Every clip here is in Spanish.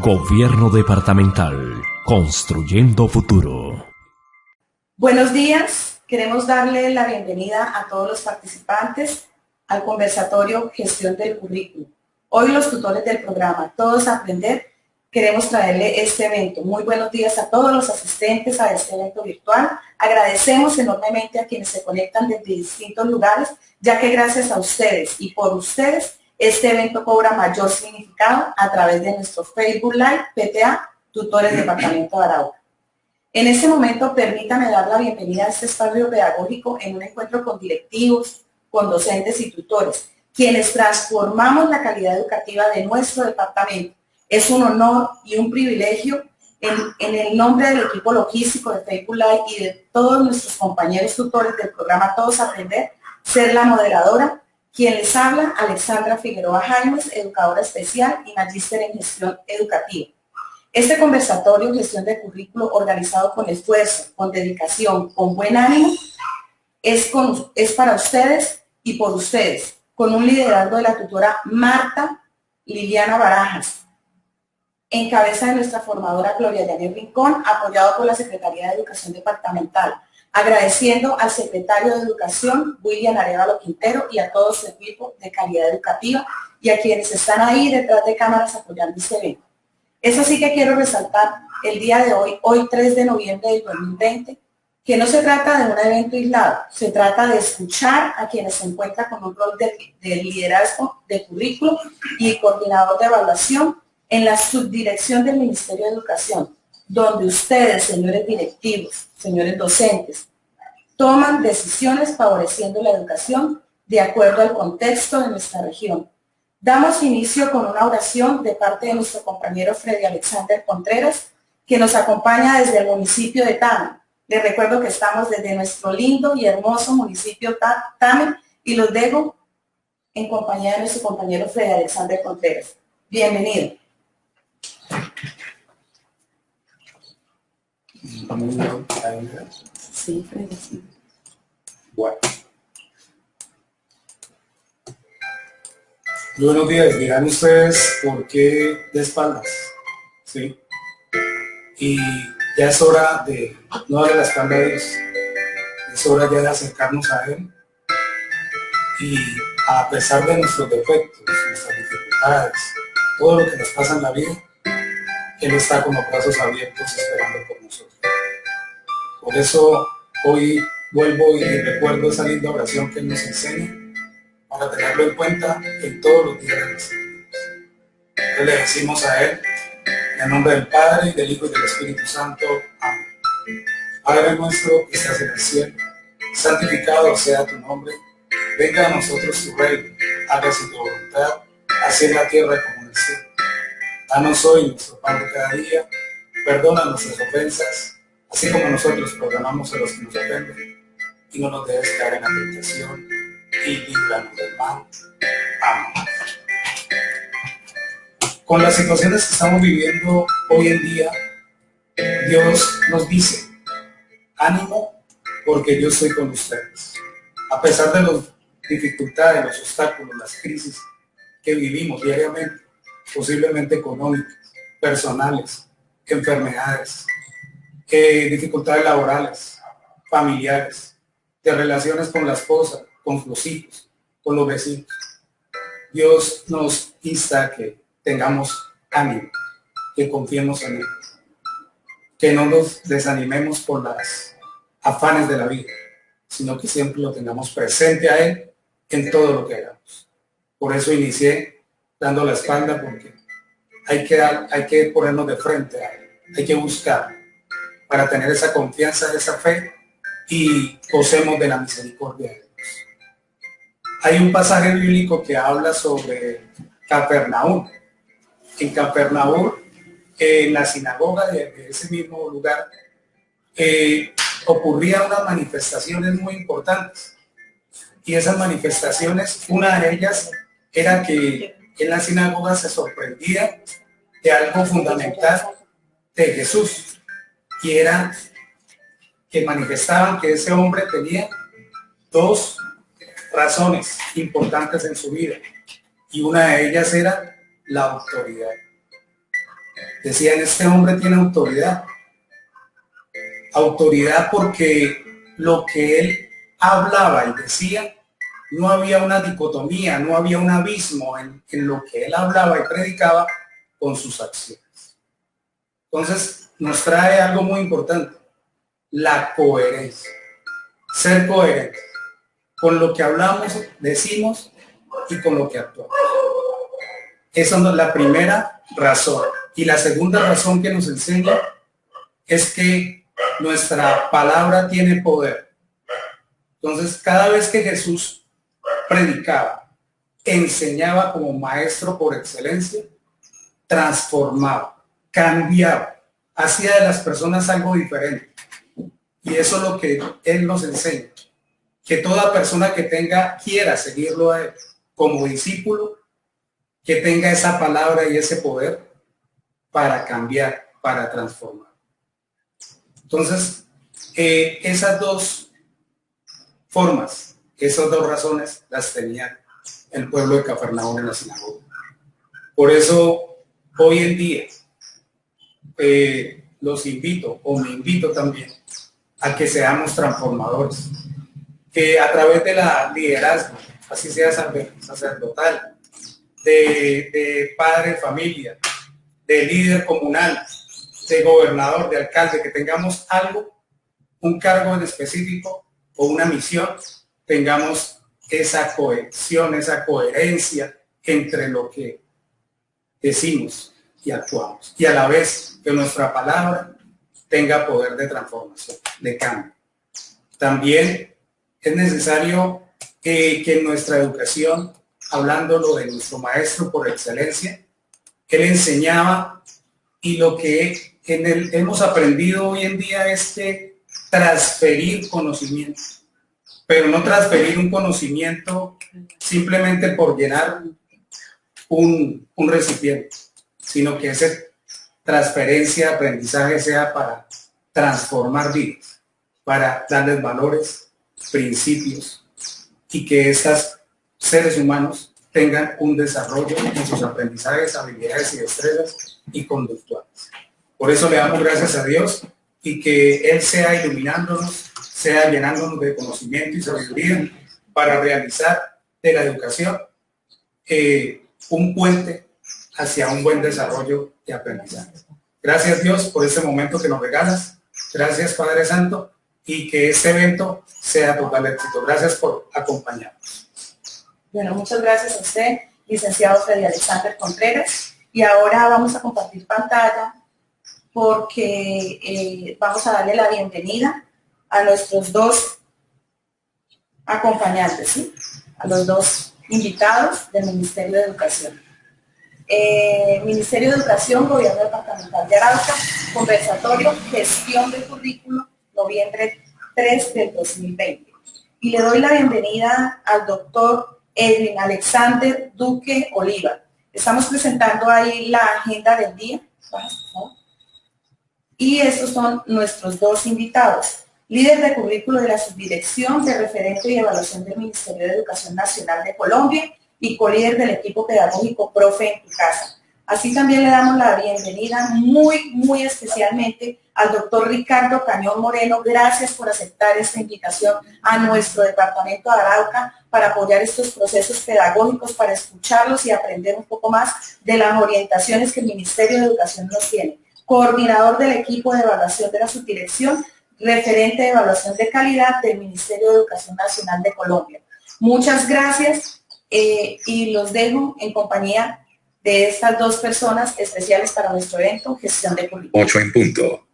Gobierno Departamental, construyendo futuro. Buenos días, queremos darle la bienvenida a todos los participantes al conversatorio Gestión del Currículo. Hoy los tutores del programa Todos a Aprender queremos traerle este evento. Muy buenos días a todos los asistentes a este evento virtual. Agradecemos enormemente a quienes se conectan desde distintos lugares, ya que gracias a ustedes y por ustedes, este evento cobra mayor significado a través de nuestro Facebook Live PTA Tutores Departamento de Arauca. En este momento, permítame dar la bienvenida a este espacio pedagógico en un encuentro con directivos, con docentes y tutores, quienes transformamos la calidad educativa de nuestro departamento. Es un honor y un privilegio en el nombre del equipo logístico de Facebook Live y de todos nuestros compañeros tutores del programa Todos a Aprender, ser la moderadora. Quien les habla, Alexandra Figueroa Jaimes, educadora especial y magíster en gestión educativa. Este conversatorio, Gestión de Currículo, organizado con esfuerzo, con dedicación, con buen ánimo, es para ustedes y por ustedes, con un liderazgo de la tutora Marta Liliana Barajas, en cabeza de nuestra formadora Gloria Yanet Rincón, apoyado por la Secretaría de Educación Departamental, agradeciendo al secretario de Educación, William Arevalo Quintero, y a todo su equipo de calidad educativa y a quienes están ahí detrás de cámaras apoyando este evento. Eso sí que quiero resaltar el día de hoy 3 de noviembre del 2020, que no se trata de un evento aislado, se trata de escuchar a quienes se encuentran con un rol de liderazgo de currículo y coordinador de evaluación en la subdirección del Ministerio de Educación, donde ustedes, señores directivos, señores docentes, toman decisiones favoreciendo la educación de acuerdo al contexto de nuestra región. Damos inicio con una oración de parte de nuestro compañero Freddy Alexander Contreras, que nos acompaña desde el municipio de Tame. Les recuerdo que estamos desde nuestro lindo y hermoso municipio Tame y los dejo en compañía de nuestro compañero Freddy Alexander Contreras. Bienvenido. Sí, Freddy, sí. Bueno. Buenos días, dirán ustedes por qué de espaldas, ¿sí? Y ya es hora de no darle la espalda a Dios, es hora ya de acercarnos a Él y a pesar de nuestros defectos, nuestras dificultades, todo lo que nos pasa en la vida, Él está con los brazos abiertos esperando por nosotros. Por eso hoy vuelvo y recuerdo esa linda oración que Él nos enseña, para tenerlo en cuenta en todos los días de nuestras vidas. Entonces le decimos a Él, en el nombre del Padre, y del Hijo, y del Espíritu Santo. Amén. Padre nuestro que estás en el cielo, santificado sea tu nombre, venga a nosotros tu reino, hágase tu voluntad, así en la tierra como en el cielo. Danos hoy nuestro pan de cada día, perdona nuestras ofensas, así como nosotros perdonamos a los que nos ofenden, y no nos dejes caer en la tentación, y líbranos del mal. Amén. Con las situaciones que estamos viviendo hoy en día, Dios nos dice, ánimo, porque yo estoy con ustedes. A pesar de las dificultades, los obstáculos, las crisis que vivimos diariamente, posiblemente económicas, personales, enfermedades, dificultades laborales, familiares, de relaciones con la esposa, con los hijos, con los vecinos. Dios nos insta a que tengamos ánimo, que confiemos en Él, que no nos desanimemos por las afanes de la vida, sino que siempre lo tengamos presente a Él en todo lo que hagamos. Por eso inicié dando la espalda, porque hay que ponernos de frente a Él, hay que buscar para tener esa confianza, esa fe, y gocemos de la misericordia de Dios. Hay un pasaje bíblico que habla sobre Capernaum. En Capernaum, en la sinagoga de ese mismo lugar, ocurrían unas manifestaciones muy importantes. Y esas manifestaciones, una de ellas era que en la sinagoga se sorprendía de algo fundamental de Jesús, y era que manifestaban que ese hombre tenía dos razones importantes en su vida, y una de ellas era la autoridad. Decían, este hombre tiene autoridad. Autoridad porque lo que él hablaba y decía, no había una dicotomía, no había un abismo en lo que él hablaba y predicaba con sus acciones. Entonces, nos trae algo muy importante, la coherencia. Ser coherente con lo que hablamos, decimos y con lo que actuamos. Esa es la primera razón. Y la segunda razón que nos enseña es que nuestra palabra tiene poder. Entonces, cada vez que Jesús predicaba, enseñaba como maestro por excelencia, transformaba, cambiaba, hacía de las personas algo diferente. Y eso es lo que Él nos enseña. Que toda persona que quiera seguirlo a Él como discípulo, que tenga esa palabra y ese poder para cambiar, para transformar. Entonces, esas dos formas, esas dos razones las tenía el pueblo de Cafarnaúm en la sinagoga. Por eso, hoy en día, los invito, o me invito también, a que seamos transformadores. Que a través de la liderazgo, así sea sacerdotal, de padre de familia, de líder comunal, de gobernador, de alcalde, que tengamos algo, un cargo en específico o una misión, tengamos esa cohesión, esa coherencia entre lo que decimos y actuamos. Y a la vez que nuestra palabra tenga poder de transformación, de cambio. También es necesario que en nuestra educación, hablándolo de nuestro maestro por excelencia, él enseñaba y lo que en él hemos aprendido hoy en día es que transferir conocimiento, pero no transferir un conocimiento simplemente por llenar un recipiente, sino que esa transferencia, aprendizaje sea para transformar vidas, para darles valores, principios y que estos seres humanos tengan un desarrollo en sus aprendizajes, habilidades y destrezas y conductuales. Por eso le damos gracias a Dios y que Él sea iluminándonos, sea llenándonos de conocimiento y sabiduría para realizar de la educación un puente hacia un buen desarrollo de aprendizaje. Gracias Dios por este momento que nos regalas. Gracias Padre Santo y que este evento sea total éxito. Gracias por acompañarnos. Bueno, muchas gracias a usted, licenciado Freddy Alexander Contreras. Y ahora vamos a compartir pantalla porque vamos a darle la bienvenida a nuestros dos acompañantes, ¿sí? A los dos invitados del Ministerio de Educación. Ministerio de Educación, Gobierno Departamental de Arauca, conversatorio, gestión de currículo, noviembre 3 del 2020. Y le doy la bienvenida al doctor Edwin Alexander Duque Oliva. Estamos presentando ahí la agenda del día. Y estos son nuestros dos invitados. Líder de currículo de la Subdirección de Referente y Evaluación del Ministerio de Educación Nacional de Colombia y colíder del equipo pedagógico Profe en tu Casa. Así también le damos la bienvenida muy especialmente al doctor Ricardo Cañón Moreno. Gracias por aceptar esta invitación a nuestro departamento de Arauca para apoyar estos procesos pedagógicos, para escucharlos y aprender un poco más de las orientaciones que el Ministerio de Educación nos tiene. Coordinador del equipo de evaluación de la Subdirección, referente de evaluación de calidad del Ministerio de Educación Nacional de Colombia. Muchas gracias y los dejo en compañía de estas dos personas especiales para nuestro evento, gestión de currículum. 8 en punto.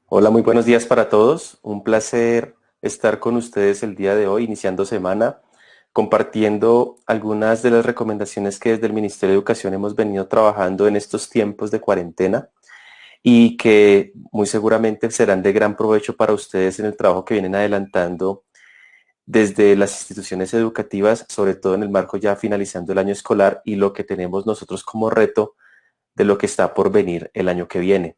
Hola, muy buenos días para todos. Un placer estar con ustedes el día de hoy, iniciando semana, compartiendo algunas de las recomendaciones que desde el Ministerio de Educación hemos venido trabajando en estos tiempos de cuarentena y que muy seguramente serán de gran provecho para ustedes en el trabajo que vienen adelantando desde las instituciones educativas, sobre todo en el marco ya finalizando el año escolar y lo que tenemos nosotros como reto de lo que está por venir el año que viene.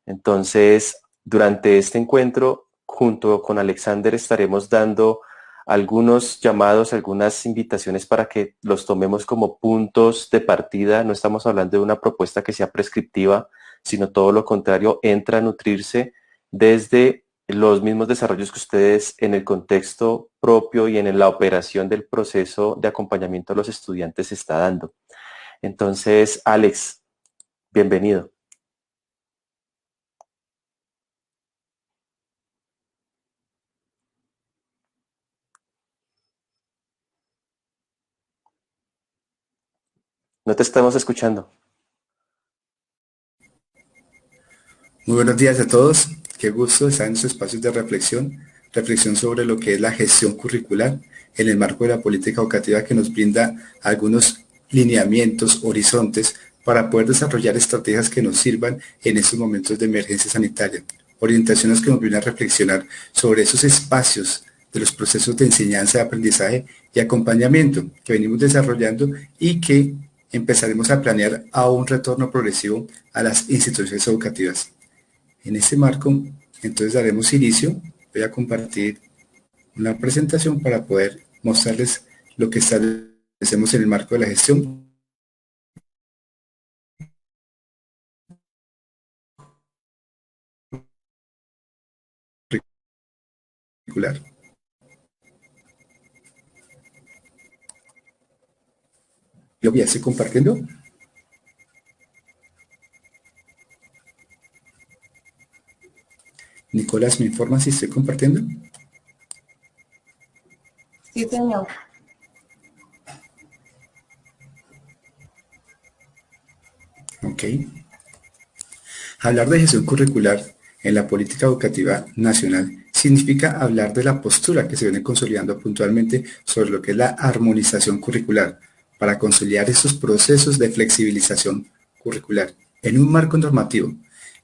Entonces, durante este encuentro junto con Alexander estaremos dando algunos llamados, algunas invitaciones para que los tomemos como puntos de partida. No estamos hablando de una propuesta que sea prescriptiva, sino todo lo contrario, entra a nutrirse desde los mismos desarrollos que ustedes en el contexto propio y en la operación del proceso de acompañamiento a los estudiantes está dando. Entonces, Alex, bienvenido. No te estamos escuchando. Muy buenos días a todos. Qué gusto estar en estos espacios de reflexión sobre lo que es la gestión curricular en el marco de la política educativa que nos brinda algunos lineamientos, horizontes para poder desarrollar estrategias que nos sirvan en estos momentos de emergencia sanitaria. Orientaciones que nos brindan a reflexionar sobre esos espacios de los procesos de enseñanza, aprendizaje y acompañamiento que venimos desarrollando y que empezaremos a planear a un retorno progresivo a las instituciones educativas. En este marco, entonces daremos inicio. Voy a compartir una presentación para poder mostrarles lo que establecemos en el marco de la gestión curricular. Lo voy a seguir compartiendo. Nicolás, ¿me informa si estoy compartiendo? Sí, señor. Ok. Hablar de gestión curricular en la política educativa nacional significa hablar de la postura que se viene consolidando puntualmente sobre lo que es la armonización curricular para consolidar esos procesos de flexibilización curricular en un marco normativo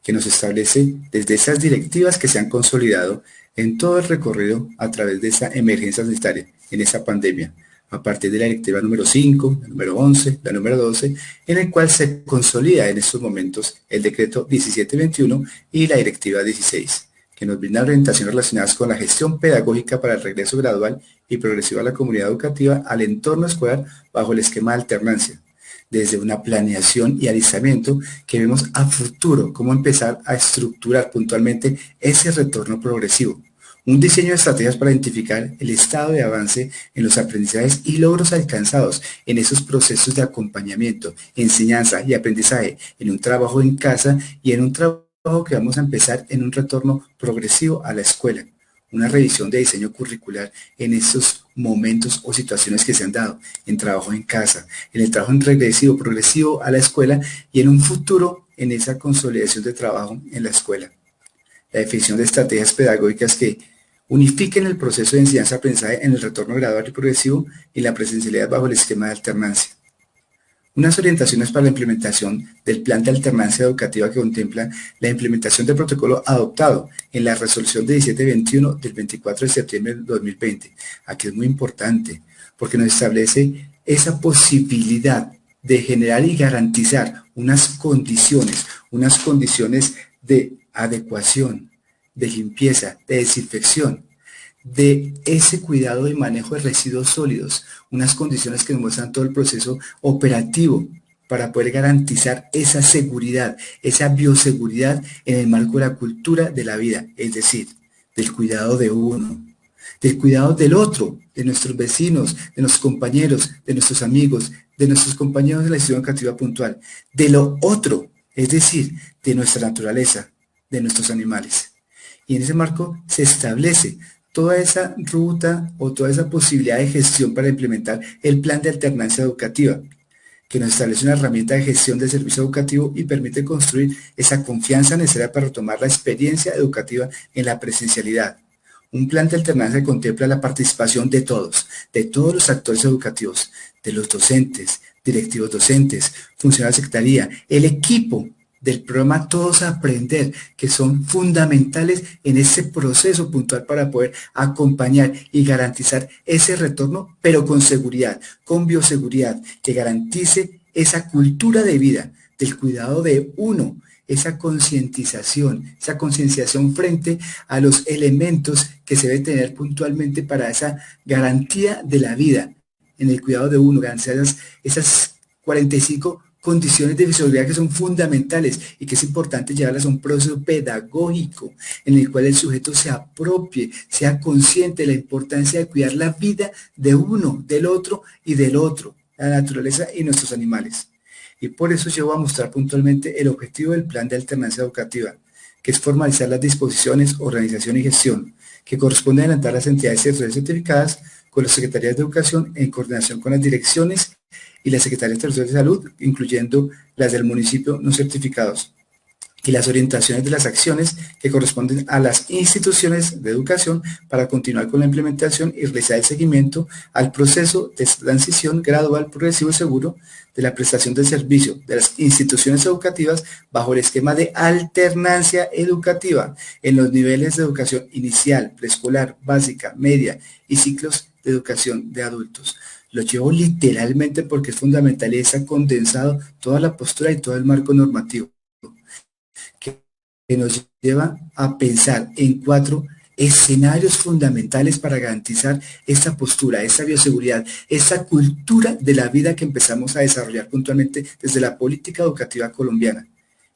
que nos establece desde esas directivas que se han consolidado en todo el recorrido a través de esa emergencia sanitaria, en esa pandemia, a partir de la directiva número 5, la número 11, la número 12, en el cual se consolida en estos momentos el decreto 1721 y la directiva 16, que nos brindan orientaciones relacionadas con la gestión pedagógica para el regreso gradual y progresivo a la comunidad educativa al entorno escolar bajo el esquema de alternancia, desde una planeación y alistamiento que vemos a futuro cómo empezar a estructurar puntualmente ese retorno progresivo. Un diseño de estrategias para identificar el estado de avance en los aprendizajes y logros alcanzados en esos procesos de acompañamiento, enseñanza y aprendizaje, en un trabajo en casa y en un trabajo que vamos a empezar en un retorno progresivo a la escuela. Una revisión de diseño curricular en esos momentos o situaciones que se han dado, en trabajo en casa, en el trabajo en regresivo, progresivo a la escuela y en un futuro en esa consolidación de trabajo en la escuela. La definición de estrategias pedagógicas que unifiquen el proceso de enseñanza-aprendizaje en el retorno gradual y progresivo y la presencialidad bajo el esquema de alternancia. Unas orientaciones para la implementación del plan de alternancia educativa que contempla la implementación del protocolo adoptado en la resolución de 1721 del 24 de septiembre de 2020. Aquí es muy importante porque nos establece esa posibilidad de generar y garantizar unas condiciones de adecuación, de limpieza, de desinfección, de ese cuidado y manejo de residuos sólidos, unas condiciones que nos muestran todo el proceso operativo para poder garantizar esa seguridad, esa bioseguridad en el marco de la cultura de la vida, es decir, del cuidado de uno, del cuidado del otro, de nuestros vecinos, de nuestros compañeros, de nuestros amigos, de nuestros compañeros de la institución educativa puntual, de lo otro, es decir, de nuestra naturaleza, de nuestros animales. Y en ese marco se establece toda esa ruta o toda esa posibilidad de gestión para implementar el plan de alternancia educativa, que nos establece una herramienta de gestión del servicio educativo y permite construir esa confianza necesaria para retomar la experiencia educativa en la presencialidad. Un plan de alternancia que contempla la participación de todos los actores educativos, de los docentes, directivos docentes, funcionarios de secretaría, el equipo del programa Todos a Aprender, que son fundamentales en ese proceso puntual para poder acompañar y garantizar ese retorno, pero con seguridad, con bioseguridad, que garantice esa cultura de vida del cuidado de uno esa concientización, esa concienciación frente a los elementos que se debe tener puntualmente para esa garantía de la vida, en el cuidado de uno, garantizar esas 45 condiciones de bioseguridad que son fundamentales y que es importante llevarlas a un proceso pedagógico en el cual el sujeto se apropie, sea consciente de la importancia de cuidar la vida de uno, del otro y del otro, la naturaleza y nuestros animales. Y por eso llevo a mostrar puntualmente el objetivo del Plan de Alternancia Educativa, que es formalizar las disposiciones, organización y gestión, que corresponde a adelantar las entidades territoriales certificadas con las Secretarías de Educación en coordinación con las direcciones y las Secretarías Territoriales de Salud, incluyendo las del municipio no certificados, y las orientaciones de las acciones que corresponden a las instituciones de educación para continuar con la implementación y realizar el seguimiento al proceso de transición gradual, progresivo y seguro de la prestación del servicio de las instituciones educativas bajo el esquema de alternancia educativa en los niveles de educación inicial, preescolar, básica, media y ciclos de educación de adultos. Lo llevo literalmente porque es fundamental y está condensado toda la postura y todo el marco normativo que nos lleva a pensar en 4 escenarios fundamentales para garantizar esta postura, esta bioseguridad, esta cultura de la vida que empezamos a desarrollar puntualmente desde la política educativa colombiana.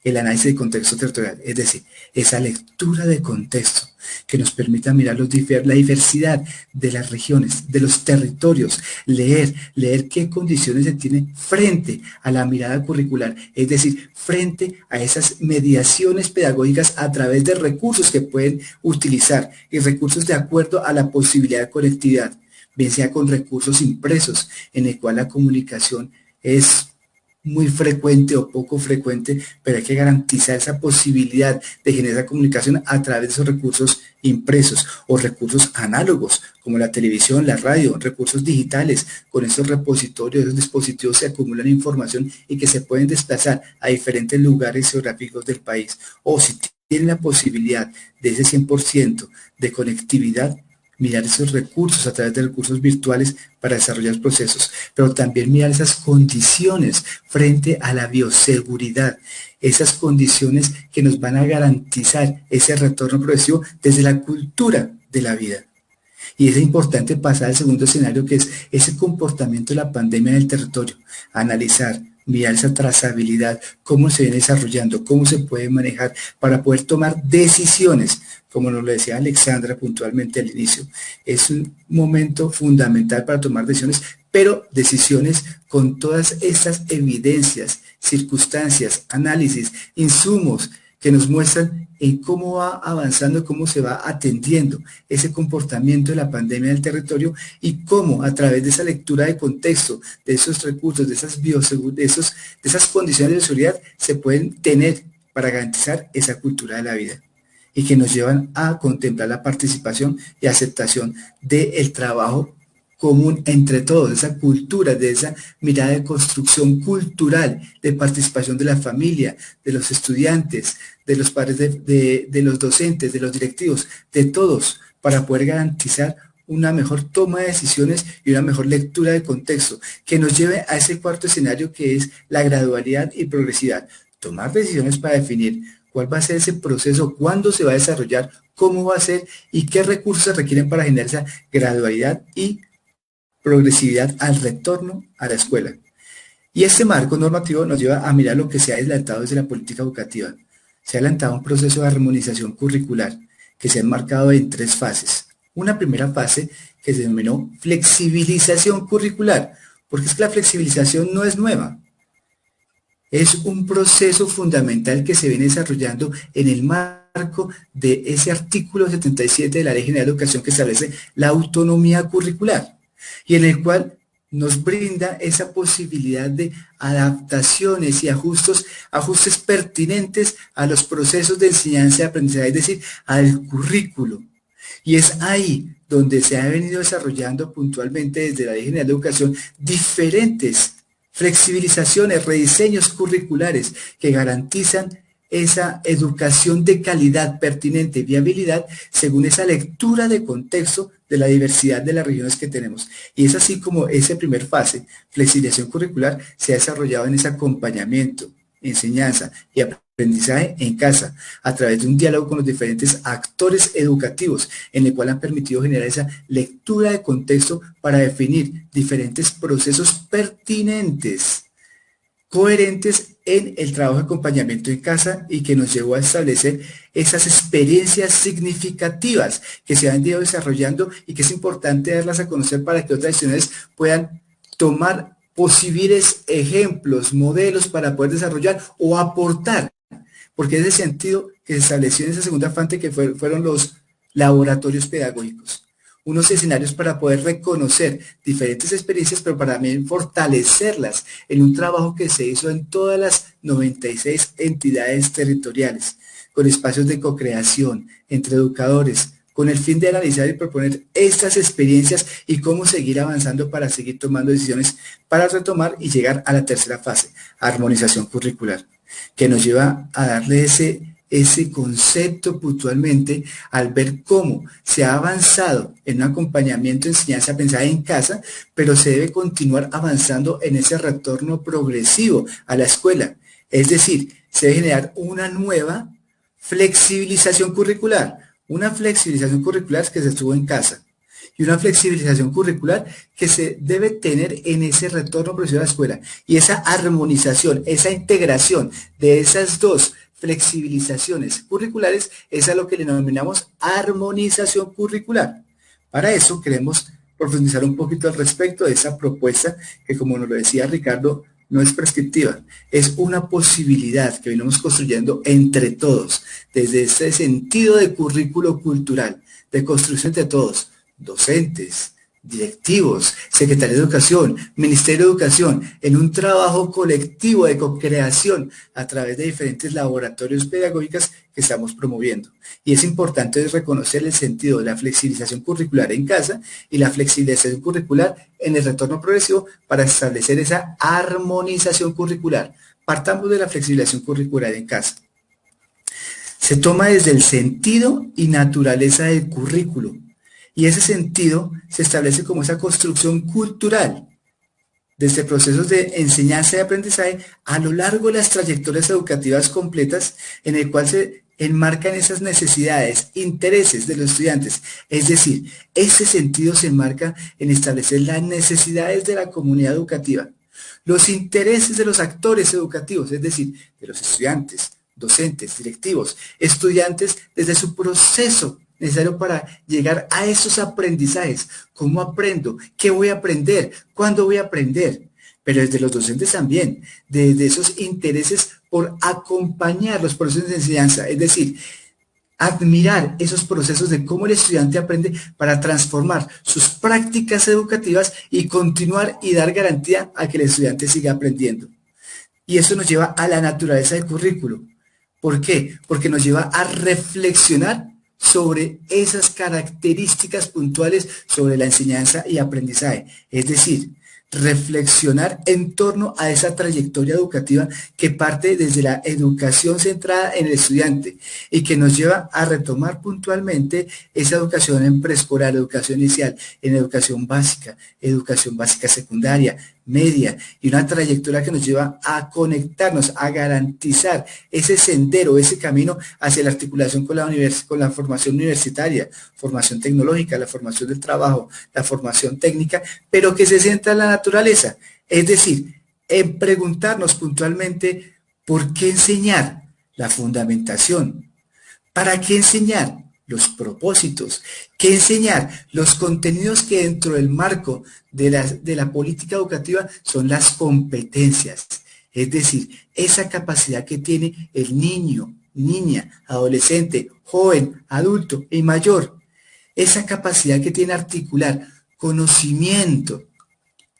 El análisis de contexto territorial, es decir, esa lectura de contexto que nos permita mirar la diversidad de las regiones, de los territorios, leer qué condiciones se tienen frente a la mirada curricular, es decir, frente a esas mediaciones pedagógicas a través de recursos que pueden utilizar y recursos de acuerdo a la posibilidad de conectividad, bien sea con recursos impresos, en el cual la comunicación es muy frecuente o poco frecuente, pero hay que garantizar esa posibilidad de generar comunicación a través de esos recursos impresos o recursos análogos como la televisión, la radio, recursos digitales. Con esos repositorios, esos dispositivos se acumulan información y que se pueden desplazar a diferentes lugares geográficos del país. O si tienen la posibilidad de ese 100% de conectividad, mirar esos recursos a través de recursos virtuales para desarrollar procesos, pero también mirar esas condiciones frente a la bioseguridad, esas condiciones que nos van a garantizar ese retorno progresivo desde la cultura de la vida. Y es importante pasar al segundo escenario, que es ese comportamiento de la pandemia en el territorio, analizar, mirar esa trazabilidad, cómo se viene desarrollando, cómo se puede manejar para poder tomar decisiones, como nos lo decía Alexandra puntualmente al inicio. Es un momento fundamental para tomar decisiones, pero decisiones con todas estas evidencias, circunstancias, análisis, insumos que nos muestran en cómo va avanzando, cómo se va atendiendo ese comportamiento de la pandemia del territorio y cómo a través de esa lectura de contexto, de esos recursos, de esas condiciones de seguridad se pueden tener para garantizar esa cultura de la vida y que nos llevan a contemplar la participación y aceptación del trabajo común entre todos, esa cultura, de esa mirada de construcción cultural, de participación de la familia, de los estudiantes, de los padres, de los docentes, de los directivos, de todos, para poder garantizar una mejor toma de decisiones y una mejor lectura de contexto, que nos lleve a ese cuarto escenario que es la gradualidad y progresividad. Tomar decisiones para definir cuál va a ser ese proceso, cuándo se va a desarrollar, cómo va a ser y qué recursos se requieren para generar esa gradualidad y progresividad al retorno a la escuela. Y este marco normativo nos lleva a mirar lo que se ha adelantado desde la política educativa. Se ha adelantado un proceso de armonización curricular que se ha enmarcado en 3 fases. Una primera fase que se denominó flexibilización curricular, porque es que la flexibilización no es nueva. Es un proceso fundamental que se viene desarrollando en el marco de ese artículo 77 de la Ley General de Educación que establece la autonomía curricular y en el cual nos brinda esa posibilidad de adaptaciones y ajustes pertinentes a los procesos de enseñanza y aprendizaje, es decir, al currículo. Y es ahí donde se ha venido desarrollando puntualmente desde la Ley General de Educación diferentes flexibilizaciones, rediseños curriculares que garantizan esa educación de calidad, pertinente, viabilidad, según esa lectura de contexto de la diversidad de las regiones que tenemos. Y es así como esa primera fase, flexibilización curricular, se ha desarrollado en ese acompañamiento, enseñanza y aprendizaje aprendizaje en casa, a través de un diálogo con los diferentes actores educativos, en el cual han permitido generar esa lectura de contexto para definir diferentes procesos pertinentes, coherentes en el trabajo de acompañamiento en casa y que nos llevó a establecer esas experiencias significativas que se han ido desarrollando y que es importante darlas a conocer para que otras instituciones puedan tomar posibles ejemplos, modelos para poder desarrollar o aportar, porque es el sentido que se estableció en esa segunda fase que fueron los laboratorios pedagógicos. Unos escenarios para poder reconocer diferentes experiencias, pero para también fortalecerlas en un trabajo que se hizo en todas las 96 entidades territoriales, con espacios de co-creación entre educadores, con el fin de analizar y proponer estas experiencias y cómo seguir avanzando para seguir tomando decisiones para retomar y llegar a la tercera fase, armonización curricular, que nos lleva a darle ese concepto puntualmente al ver cómo se ha avanzado en un acompañamiento, enseñanza, aprendizaje en casa, pero se debe continuar avanzando en ese retorno progresivo a la escuela. Es decir, se debe generar una nueva flexibilización curricular, que se estuvo en casa y una flexibilización curricular que se debe tener en ese retorno progresivo a la escuela. Y esa armonización, esa integración de esas dos flexibilizaciones curriculares es a lo que le denominamos armonización curricular. Para eso queremos profundizar un poquito al respecto de esa propuesta que, como nos lo decía Ricardo, no es prescriptiva, es una posibilidad que venimos construyendo entre todos, desde ese sentido de currículo cultural, de construcción de todos, docentes, directivos, Secretaría de Educación, Ministerio de Educación, en un trabajo colectivo de co-creación a través de diferentes laboratorios pedagógicos que estamos promoviendo. Y es importante reconocer el sentido de la flexibilización curricular en casa y la flexibilización curricular en el retorno progresivo para establecer esa armonización curricular. Partamos de la flexibilización curricular en casa. Se toma desde el sentido y naturaleza del currículo. Y ese sentido se establece como esa construcción cultural desde procesos de enseñanza y aprendizaje a lo largo de las trayectorias educativas completas en el cual se enmarcan esas necesidades, intereses de los estudiantes. Es decir, ese sentido se enmarca en establecer las necesidades de la comunidad educativa, los intereses de los actores educativos, es decir, de los estudiantes, docentes, directivos, estudiantes desde su proceso necesario para llegar a esos aprendizajes. ¿Cómo aprendo? ¿Qué voy a aprender? ¿Cuándo voy a aprender? Pero desde los docentes también, desde esos intereses por acompañar los procesos de enseñanza, es decir, admirar esos procesos de cómo el estudiante aprende para transformar sus prácticas educativas y continuar y dar garantía a que el estudiante siga aprendiendo. Y eso nos lleva a la naturaleza del currículo. ¿Por qué? Porque nos lleva a reflexionar sobre esas características puntuales sobre la enseñanza y aprendizaje. Es decir, reflexionar en torno a esa trayectoria educativa que parte desde la educación centrada en el estudiante y que nos lleva a retomar puntualmente esa educación en preescolar, educación inicial, en educación básica secundaria, media, y una trayectoria que nos lleva a conectarnos, a garantizar ese sendero, ese camino hacia la articulación con la formación universitaria, formación tecnológica, la formación del trabajo, la formación técnica, pero que se centra en la naturaleza, es decir, en preguntarnos puntualmente ¿por qué enseñar? La fundamentación. ¿Para qué enseñar? Los propósitos. ¿Qué enseñar? Los contenidos que dentro del marco de la política educativa son las competencias. Es decir, esa capacidad que tiene el niño, niña, adolescente, joven, adulto y mayor. Esa capacidad que tiene articular conocimiento,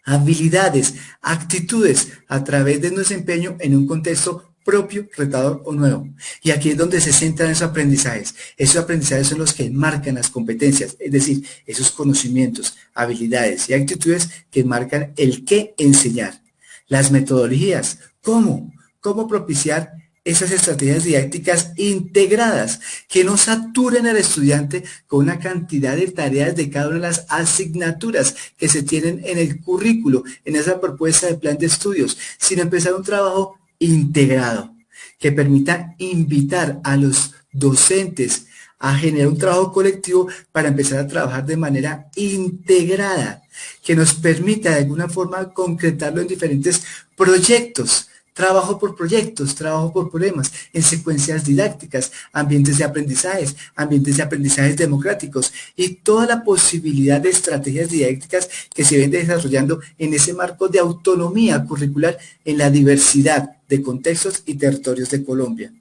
habilidades, actitudes a través de un desempeño en un contexto propio, retador o nuevo. Y aquí es donde se centran esos aprendizajes. Esos aprendizajes son los que marcan las competencias, es decir, esos conocimientos, habilidades y actitudes que marcan el qué enseñar. Las metodologías, ¿cómo? ¿Cómo propiciar esas estrategias didácticas integradas que no saturen al estudiante con una cantidad de tareas de cada una de las asignaturas que se tienen en el currículo, en esa propuesta de plan de estudios, sino empezar un trabajo integrado, que permita invitar a los docentes a generar un trabajo colectivo para empezar a trabajar de manera integrada, que nos permita de alguna forma concretarlo en diferentes proyectos, trabajo por proyectos, trabajo por problemas, en secuencias didácticas, ambientes de aprendizajes democráticos y toda la posibilidad de estrategias didácticas que se ven desarrollando en ese marco de autonomía curricular en la diversidad de contextos y territorios de Colombia,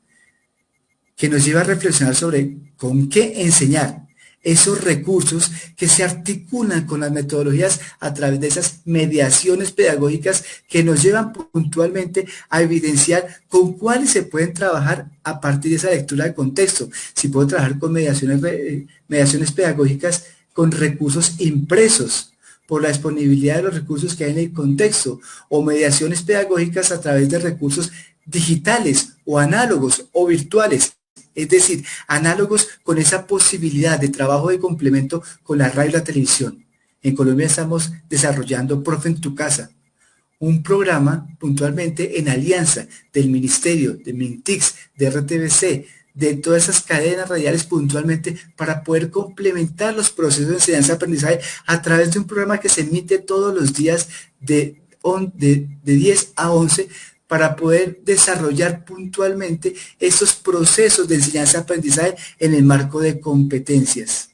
que nos lleva a reflexionar sobre con qué enseñar esos recursos que se articulan con las metodologías a través de esas mediaciones pedagógicas que nos llevan puntualmente a evidenciar con cuáles se pueden trabajar a partir de esa lectura de contexto. Si puedo trabajar con mediaciones pedagógicas con recursos impresos por la disponibilidad de los recursos que hay en el contexto, o mediaciones pedagógicas a través de recursos digitales o análogos o virtuales. Es decir, análogos con esa posibilidad de trabajo de complemento con la radio y la televisión. En Colombia estamos desarrollando Profe en tu Casa, un programa puntualmente en alianza del Ministerio, de Mintix, de RTBC, de todas esas cadenas radiales puntualmente para poder complementar los procesos de enseñanza-aprendizaje a través de un programa que se emite todos los días de 10 a 11 para poder desarrollar puntualmente esos procesos de enseñanza-aprendizaje en el marco de competencias.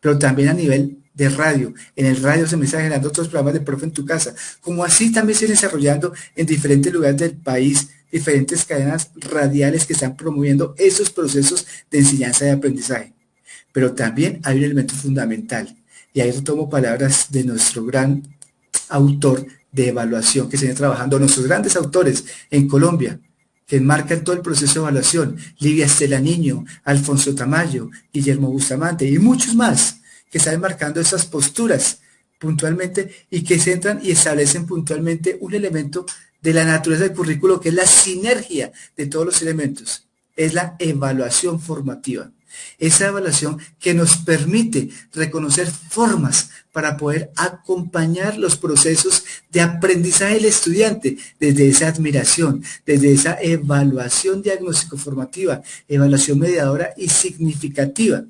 Pero también a nivel de radio. En el radio se me están generando otros programas de Profe en tu Casa. Como así también se están desarrollando en diferentes lugares del país, diferentes cadenas radiales que están promoviendo esos procesos de enseñanza y aprendizaje. Pero también hay un elemento fundamental. Y ahí retomo palabras de nuestro gran autor de evaluación que se viene trabajando, nuestros grandes autores en Colombia, que enmarcan todo el proceso de evaluación, Livia Estela Niño, Alfonso Tamayo, Guillermo Bustamante y muchos más, que están enmarcando esas posturas puntualmente y que centran y establecen puntualmente un elemento de la naturaleza del currículo que es la sinergia de todos los elementos, es la evaluación formativa. Esa evaluación que nos permite reconocer formas para poder acompañar los procesos de aprendizaje del estudiante desde esa admiración, desde esa evaluación diagnóstico formativa, evaluación mediadora y significativa.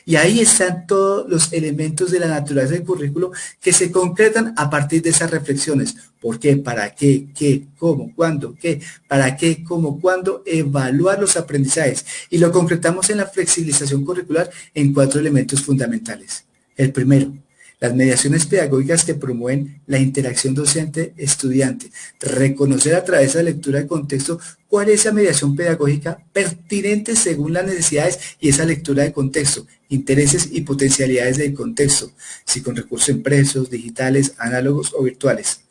Y ahí están todos los elementos de la naturaleza del currículo que se concretan a partir de esas reflexiones. ¿Por qué? ¿Para qué? ¿Qué? ¿Cómo? ¿Cuándo? ¿Qué? ¿Para qué? ¿Cómo? ¿Cuándo? Evaluar los aprendizajes. Y lo concretamos en la flexibilización curricular en 4 elementos fundamentales. El primero, las mediaciones pedagógicas que promueven la interacción docente-estudiante. Reconocer a través de la lectura de contexto cuál es esa mediación pedagógica pertinente según las necesidades y esa lectura de contexto, intereses y potencialidades del contexto, si con recursos impresos, digitales, análogos o virtuales.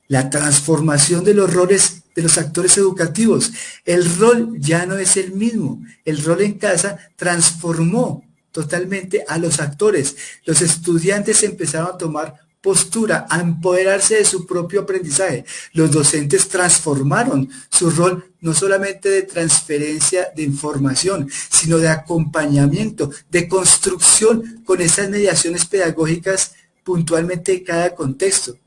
La transformación de los roles de los actores educativos. El rol ya no es el mismo. El rol en casa transformó totalmente a los actores. Los estudiantes empezaron a tomar postura, a empoderarse de su propio aprendizaje. Los docentes transformaron su rol no solamente de transferencia de información, sino de acompañamiento, de construcción con esas mediaciones pedagógicas puntualmente en cada contexto.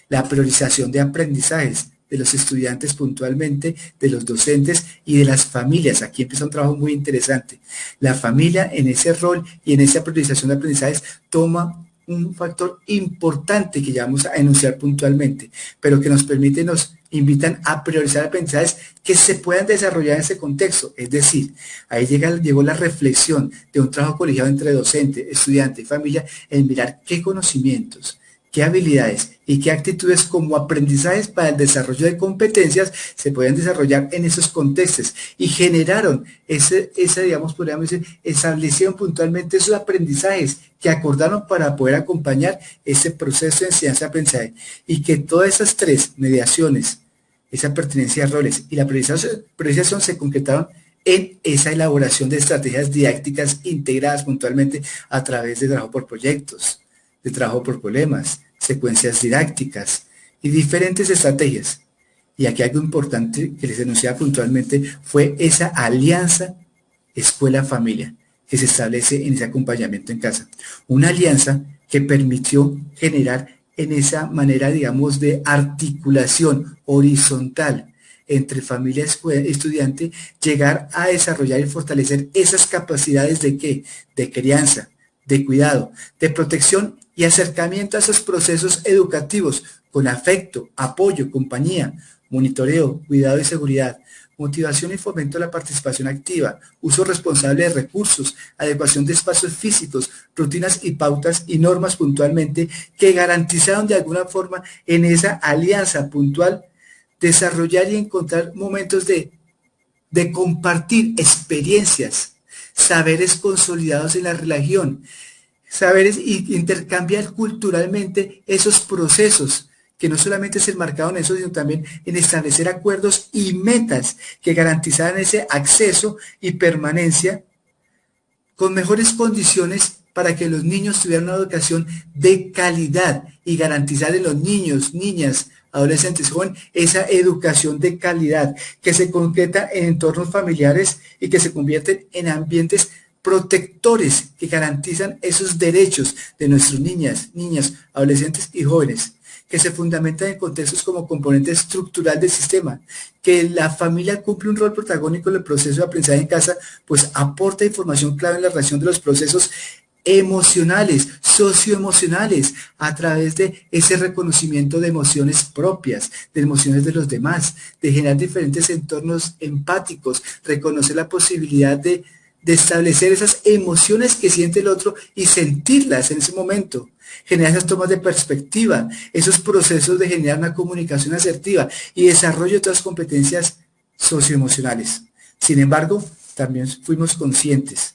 La priorización de aprendizajes de los estudiantes puntualmente, de los docentes y de las familias. Aquí empieza un trabajo muy interesante. La familia en ese rol y en esa priorización de aprendizajes toma un factor importante que ya vamos a enunciar puntualmente, pero que nos permite, nos invitan a priorizar aprendizajes que se puedan desarrollar en ese contexto. Es decir, ahí llegó la reflexión de un trabajo colegiado entre docente, estudiante y familia en mirar qué conocimientos, qué habilidades y qué actitudes como aprendizajes para el desarrollo de competencias se pueden desarrollar en esos contextos y generaron digamos, podríamos decir, establecieron puntualmente esos aprendizajes que acordaron para poder acompañar ese proceso de enseñanza-aprendizaje y que todas esas 3 mediaciones, esa pertenencia a roles y la priorización se concretaron en esa elaboración de estrategias didácticas integradas puntualmente a través de trabajo por proyectos, de trabajo por problemas, secuencias didácticas y diferentes estrategias. Y aquí algo importante que les enunciaba puntualmente fue esa alianza escuela-familia que se establece en ese acompañamiento en casa. Una alianza que permitió generar en esa manera, digamos, de articulación horizontal entre familia y estudiante, llegar a desarrollar y fortalecer esas capacidades de ¿qué? De crianza, de cuidado, de protección y acercamiento a esos procesos educativos con afecto, apoyo, compañía, monitoreo, cuidado y seguridad, motivación y fomento de la participación activa, uso responsable de recursos, adecuación de espacios físicos, rutinas y pautas y normas puntualmente que garantizaron de alguna forma en esa alianza puntual desarrollar y encontrar momentos de compartir experiencias, saberes consolidados en la religión, saberes y intercambiar culturalmente esos procesos que no solamente se enmarcaron en eso, sino también en establecer acuerdos y metas que garantizaran ese acceso y permanencia con mejores condiciones para que los niños tuvieran una educación de calidad y garantizar en los niños, niñas, adolescentes, jóvenes, esa educación de calidad que se concreta en entornos familiares y que se convierten en ambientes protectores que garantizan esos derechos de nuestras niñas, adolescentes y jóvenes, que se fundamentan en contextos como componente estructural del sistema, que la familia cumple un rol protagónico en el proceso de aprendizaje en casa, pues aporta información clave en la relación de los procesos emocionales, socioemocionales, a través de ese reconocimiento de emociones propias, de emociones de los demás, de generar diferentes entornos empáticos, reconocer la posibilidad de establecer esas emociones que siente el otro y sentirlas en ese momento, generar esas tomas de perspectiva, esos procesos de generar una comunicación asertiva y desarrollo de otras competencias socioemocionales. Sin embargo, también fuimos conscientes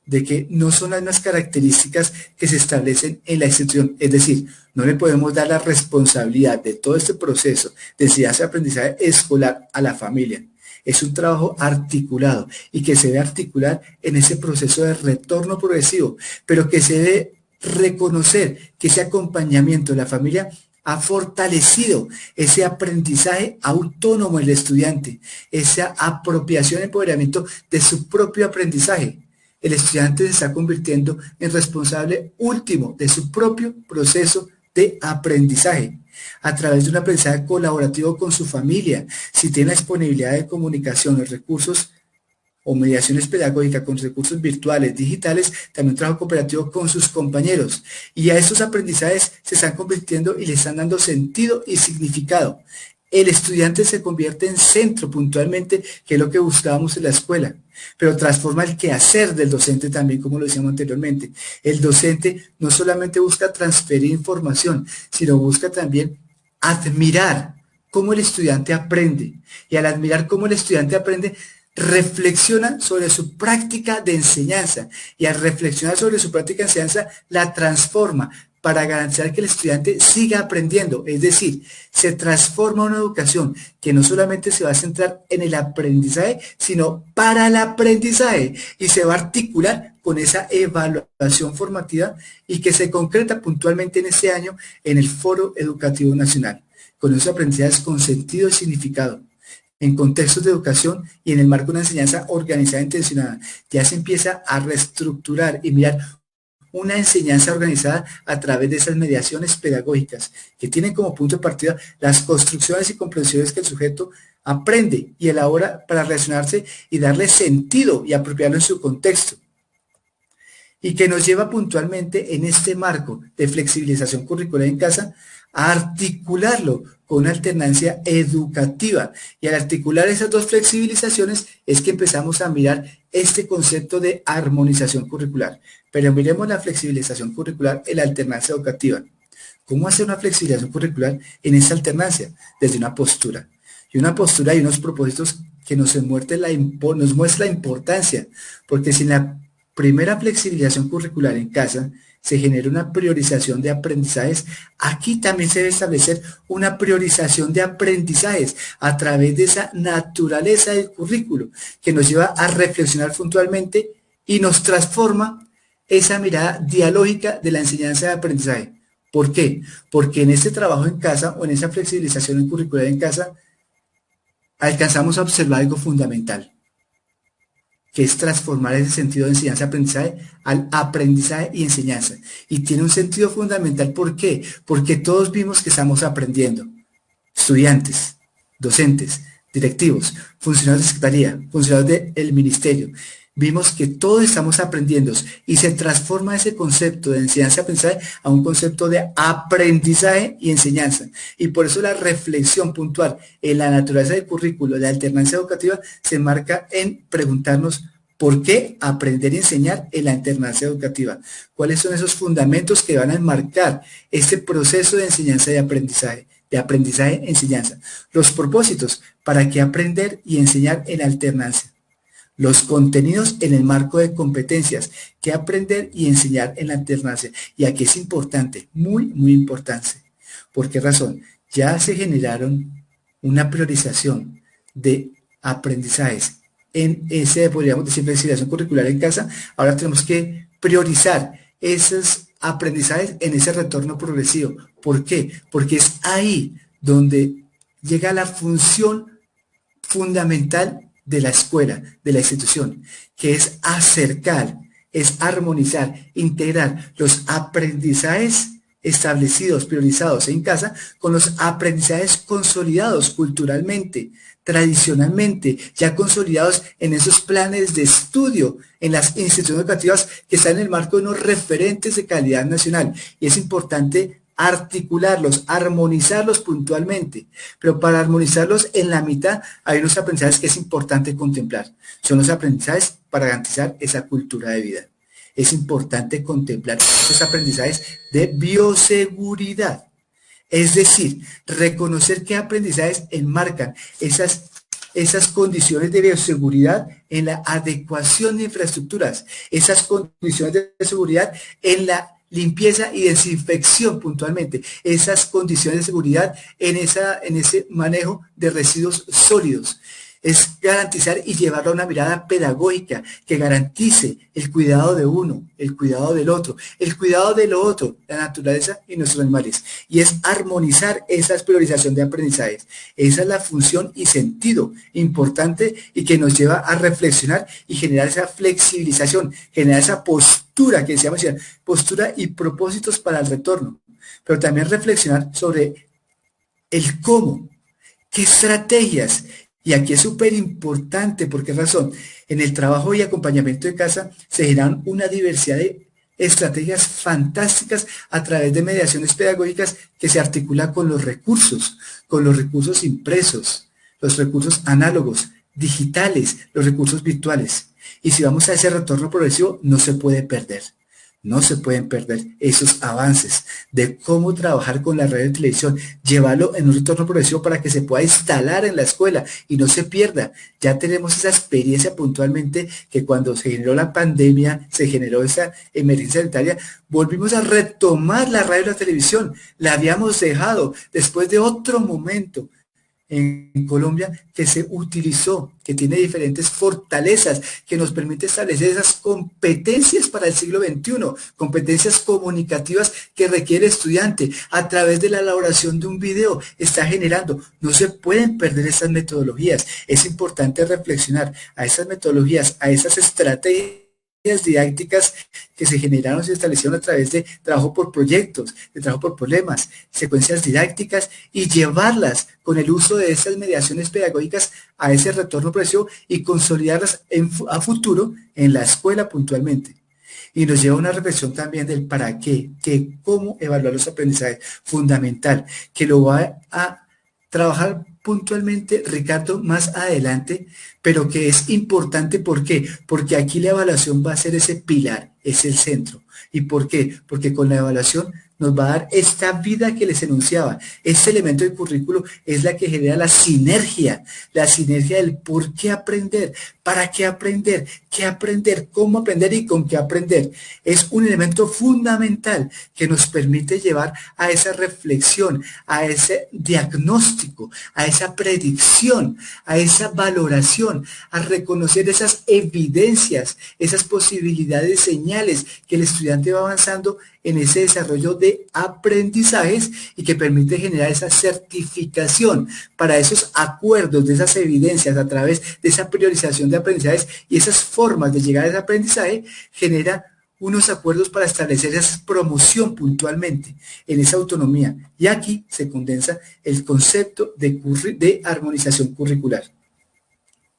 de que no son las mismas características que se establecen en la institución, es decir, no le podemos dar la responsabilidad de todo este proceso de enseñanza y aprendizaje escolar a la familia. Es un trabajo articulado y que se debe articular en ese proceso de retorno progresivo, pero que se debe reconocer que ese acompañamiento de la familia ha fortalecido ese aprendizaje autónomo del estudiante, esa apropiación y empoderamiento de su propio aprendizaje. El estudiante se está convirtiendo en responsable último de su propio proceso de aprendizaje, a través de un aprendizaje colaborativo con su familia, si tiene la disponibilidad de comunicación, los recursos o mediaciones pedagógicas con recursos virtuales, digitales, también un trabajo cooperativo con sus compañeros. Y a estos aprendizajes se están convirtiendo y le están dando sentido y significado. El estudiante se convierte en centro puntualmente, que es lo que buscábamos en la escuela, pero transforma el quehacer del docente también, como lo decíamos anteriormente. El docente no solamente busca transferir información, sino busca también admirar cómo el estudiante aprende. Y al admirar cómo el estudiante aprende, reflexiona sobre su práctica de enseñanza. Y al reflexionar sobre su práctica de enseñanza, la transforma para garantizar que el estudiante siga aprendiendo. Es decir, se transforma una educación que no solamente se va a centrar en el aprendizaje, sino para el aprendizaje, y se va a articular con esa evaluación formativa y que se concreta puntualmente en ese año en el Foro Educativo Nacional, con esos aprendizajes con sentido y significado, en contextos de educación y en el marco de una enseñanza organizada e intencionada. Ya se empieza a reestructurar y mirar una enseñanza organizada a través de esas mediaciones pedagógicas que tienen como punto de partida las construcciones y comprensiones que el sujeto aprende y elabora para relacionarse y darle sentido y apropiarlo en su contexto, y que nos lleva puntualmente en este marco de flexibilización curricular en casa a articularlo con una alternancia educativa. Y al articular esas dos flexibilizaciones es que empezamos a mirar este concepto de armonización curricular. Pero miremos la flexibilización curricular en la alternancia educativa. ¿Cómo hacer una flexibilización curricular en esa alternancia? Desde una postura. Y una postura y unos propósitos que nos muestra la importancia, porque sin la primera flexibilización curricular en casa se genera una priorización de aprendizajes. Aquí también se debe establecer una priorización de aprendizajes a través de esa naturaleza del currículo que nos lleva a reflexionar puntualmente y nos transforma esa mirada dialógica de la enseñanza de aprendizaje. ¿Por qué? Porque en este trabajo en casa o en esa flexibilización curricular en casa alcanzamos a observar algo fundamental, que es transformar ese sentido de enseñanza-aprendizaje al aprendizaje y enseñanza. Y tiene un sentido fundamental. ¿Por qué? Porque todos vimos que estamos aprendiendo. Estudiantes, docentes, directivos, funcionarios de secretaría, funcionarios del ministerio. Vimos que todos estamos aprendiendo y se transforma ese concepto de enseñanza-aprendizaje a un concepto de aprendizaje y enseñanza. Y por eso la reflexión puntual en la naturaleza del currículo, de alternancia educativa, se marca en preguntarnos por qué aprender y enseñar en la alternancia educativa. ¿Cuáles son esos fundamentos que van a enmarcar este proceso de enseñanza y aprendizaje? De aprendizaje-enseñanza. Los propósitos, ¿para qué aprender y enseñar en alternanza? Los contenidos en el marco de competencias, ¿qué aprender y enseñar en la alternancia? Y aquí es importante, muy, muy importante. ¿Por qué razón? Ya se generaron una priorización de aprendizajes en ese, podríamos decir, flexibilización curricular en casa. Ahora tenemos que priorizar esos aprendizajes en ese retorno progresivo. ¿Por qué? Porque es ahí donde llega la función fundamental de la escuela, de la institución, que es acercar, es armonizar, integrar los aprendizajes establecidos, priorizados en casa, con los aprendizajes consolidados culturalmente, tradicionalmente, ya consolidados en esos planes de estudio en las instituciones educativas que están en el marco de unos referentes de calidad nacional. Y es importante articularlos, armonizarlos puntualmente, pero para armonizarlos en la mitad hay unos aprendizajes que es importante contemplar. Son los aprendizajes para garantizar esa cultura de vida. Es importante contemplar esos aprendizajes de bioseguridad. Es decir, reconocer qué aprendizajes enmarcan esas condiciones de bioseguridad en la adecuación de infraestructuras, esas condiciones de seguridad en la limpieza y desinfección puntualmente, esas condiciones de seguridad en ese manejo de residuos sólidos. Es garantizar y llevarlo a una mirada pedagógica que garantice el cuidado de uno, el cuidado del otro, el cuidado de lo otro, la naturaleza y nuestros animales. Y es armonizar esa priorización de aprendizajes. Esa es la función y sentido importante y que nos lleva a reflexionar y generar esa flexibilización, generar esa postura que decíamos, postura y propósitos para el retorno. Pero también reflexionar sobre el cómo, qué estrategias. Y aquí es súper importante, ¿por qué razón? En el trabajo y acompañamiento de casa se generan una diversidad de estrategias fantásticas a través de mediaciones pedagógicas que se articulan con los recursos impresos, los recursos análogos, digitales, los recursos virtuales. Y si vamos a ese retorno progresivo, no se puede perder. No se pueden perder esos avances de cómo trabajar con la red de televisión, llevarlo en un retorno progresivo para que se pueda instalar en la escuela y no se pierda. Ya tenemos esa experiencia puntualmente que cuando se generó la pandemia, se generó esa emergencia sanitaria, volvimos a retomar la radio y la televisión. La habíamos dejado después de otro momento en Colombia que se utilizó, que tiene diferentes fortalezas, que nos permite establecer esas competencias para el siglo XXI, competencias comunicativas que requiere el estudiante a través de la elaboración de un video, está generando. No se pueden perder esas metodologías. Es importante reflexionar a esas metodologías, a esas estrategias didácticas que se generaron, se establecieron a través de trabajo por proyectos, de trabajo por problemas, secuencias didácticas y llevarlas con el uso de esas mediaciones pedagógicas a ese retorno progresivo y consolidarlas a futuro en la escuela puntualmente. Y nos lleva a una reflexión también del para qué, que cómo evaluar los aprendizajes, fundamental, que lo va a trabajar puntualmente Ricardo más adelante, pero que es importante. ¿Por qué? Porque aquí la evaluación va a ser ese pilar, es el centro. ¿Y por qué? Porque con la evaluación nos va a dar esta vida que les enunciaba. Este elemento del currículo es la que genera la sinergia del por qué aprender, para qué aprender, cómo aprender y con qué aprender. Es un elemento fundamental que nos permite llevar a esa reflexión, a ese diagnóstico, a esa predicción, a esa valoración, a reconocer esas evidencias, esas posibilidades, señales que el estudiante va avanzando en ese desarrollo de aprendizajes y que permite generar esa certificación para esos acuerdos de esas evidencias a través de esa priorización de aprendizajes y esas formas de llegar a ese aprendizaje genera unos acuerdos para establecer esa promoción puntualmente en esa autonomía. Y aquí se condensa el concepto de armonización curricular.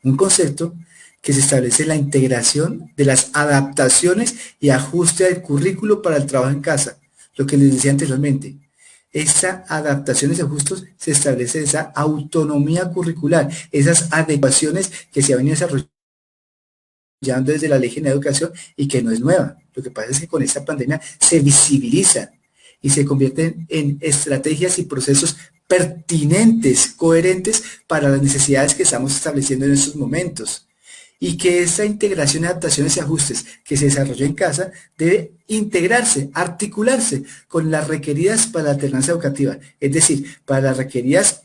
Un concepto que se establece la integración de las adaptaciones y ajuste del currículo para el trabajo en casa. Lo que les decía anteriormente. Esas adaptaciones y ajustes se establece esa autonomía curricular, esas adecuaciones que se han venido desarrollando desde la Ley General de Educación y que no es nueva. Lo que pasa es que con esta pandemia se visibilizan y se convierten en estrategias y procesos pertinentes, coherentes para las necesidades que estamos estableciendo en estos momentos. Y que esta integración, adaptaciones y ajustes que se desarrolla en casa debe integrarse, articularse con las requeridas para la alternancia educativa, es decir, para las requeridas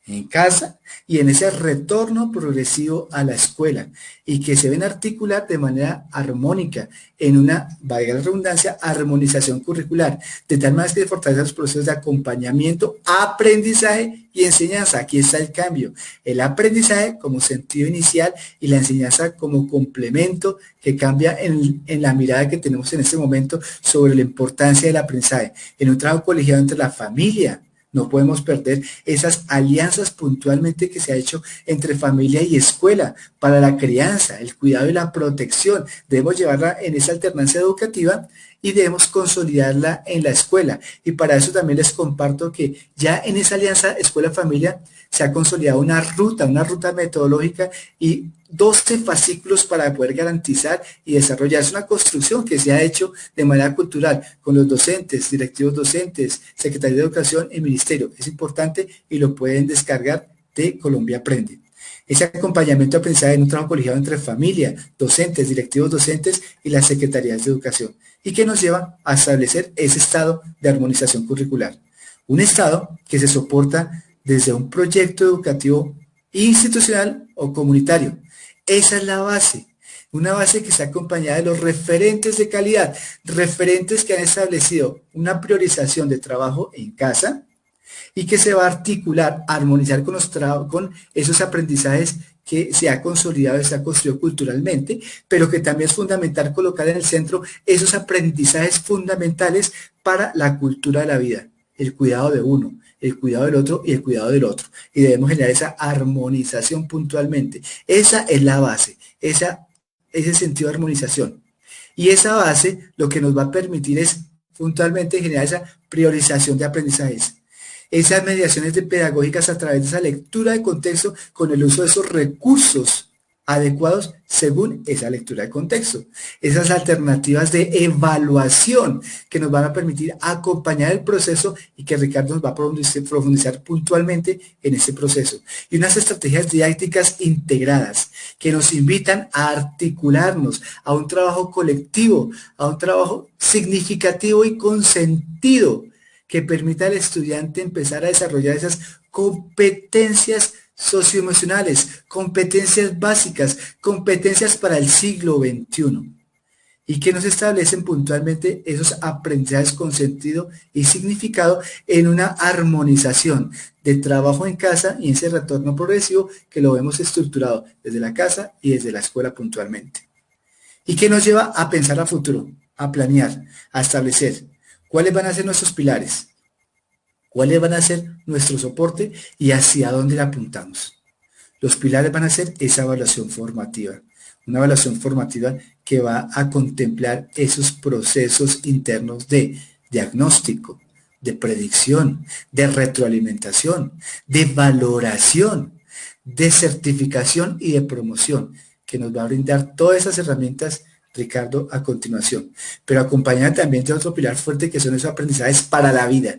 en casa y en ese retorno progresivo a la escuela, y que se deben articular de manera armónica en una, valga la redundancia, armonización curricular, de tal manera que se fortalezcan los procesos de acompañamiento, aprendizaje y enseñanza. Aquí está el cambio, el aprendizaje como sentido inicial y la enseñanza como complemento, que cambia en la mirada que tenemos en este momento sobre la importancia del aprendizaje, en un trabajo colegiado entre la familia. No podemos perder esas alianzas puntualmente que se ha hecho entre familia y escuela para la crianza, el cuidado y la protección. Debemos llevarla en esa alternancia educativa y debemos consolidarla en la escuela. Y para eso también les comparto que ya en esa alianza escuela-familia se ha consolidado una ruta metodológica y 12 fascículos para poder garantizar y desarrollar. Es una construcción que se ha hecho de manera cultural con los docentes, directivos docentes, secretaría de educación y ministerio. Es importante y lo pueden descargar de Colombia Aprende. Ese acompañamiento de aprendizaje en un trabajo colegiado entre familia, docentes, directivos docentes y las secretarías de educación, y que nos lleva a establecer ese estado de armonización curricular. Un estado que se soporta desde un proyecto educativo institucional o comunitario. Esa es la base, una base que está acompañada de los referentes de calidad, referentes que han establecido una priorización de trabajo en casa y que se va a articular, armonizar con esos aprendizajes que se ha consolidado, se ha construido culturalmente, pero que también es fundamental colocar en el centro esos aprendizajes fundamentales para la cultura de la vida, el cuidado de uno, el cuidado del otro y el cuidado del otro. Y debemos generar esa armonización puntualmente. Esa es la base, ese sentido de armonización. Y esa base lo que nos va a permitir es puntualmente generar esa priorización de aprendizajes. Esas mediaciones pedagógicas a través de esa lectura de contexto con el uso de esos recursos adecuados según esa lectura de contexto. Esas alternativas de evaluación que nos van a permitir acompañar el proceso y que Ricardo nos va a profundizar puntualmente en ese proceso. Y unas estrategias didácticas integradas que nos invitan a articularnos a un trabajo colectivo, a un trabajo significativo y con sentido que permita al estudiante empezar a desarrollar esas competencias socioemocionales, competencias básicas, competencias para el siglo XXI, y que nos establecen puntualmente esos aprendizajes con sentido y significado en una armonización de trabajo en casa y ese retorno progresivo que lo vemos estructurado desde la casa y desde la escuela puntualmente. Y que nos lleva a pensar a futuro, a planear, a establecer cuáles van a ser nuestros pilares, cuáles van a ser nuestro soporte y hacia dónde le apuntamos. Los pilares van a ser esa evaluación formativa, una evaluación formativa que va a contemplar esos procesos internos de diagnóstico, de predicción, de retroalimentación, de valoración, de certificación y de promoción, que nos va a brindar todas esas herramientas, Ricardo, a continuación. Pero acompañada también de otro pilar fuerte que son esos aprendizajes para la vida.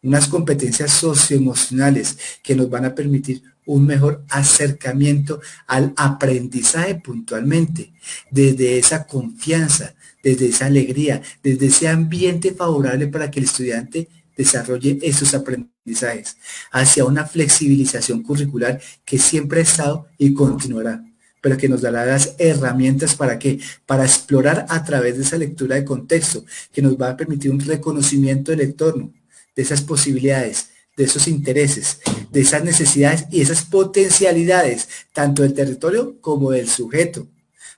Unas competencias socioemocionales que nos van a permitir un mejor acercamiento al aprendizaje puntualmente, desde esa confianza, desde esa alegría, desde ese ambiente favorable para que el estudiante desarrolle esos aprendizajes, hacia una flexibilización curricular que siempre ha estado y continuará, pero que nos dará las herramientas para ¿qué? Para explorar a través de esa lectura de contexto, que nos va a permitir un reconocimiento del entorno, de esas posibilidades, de esos intereses, de esas necesidades y esas potencialidades, tanto del territorio como del sujeto,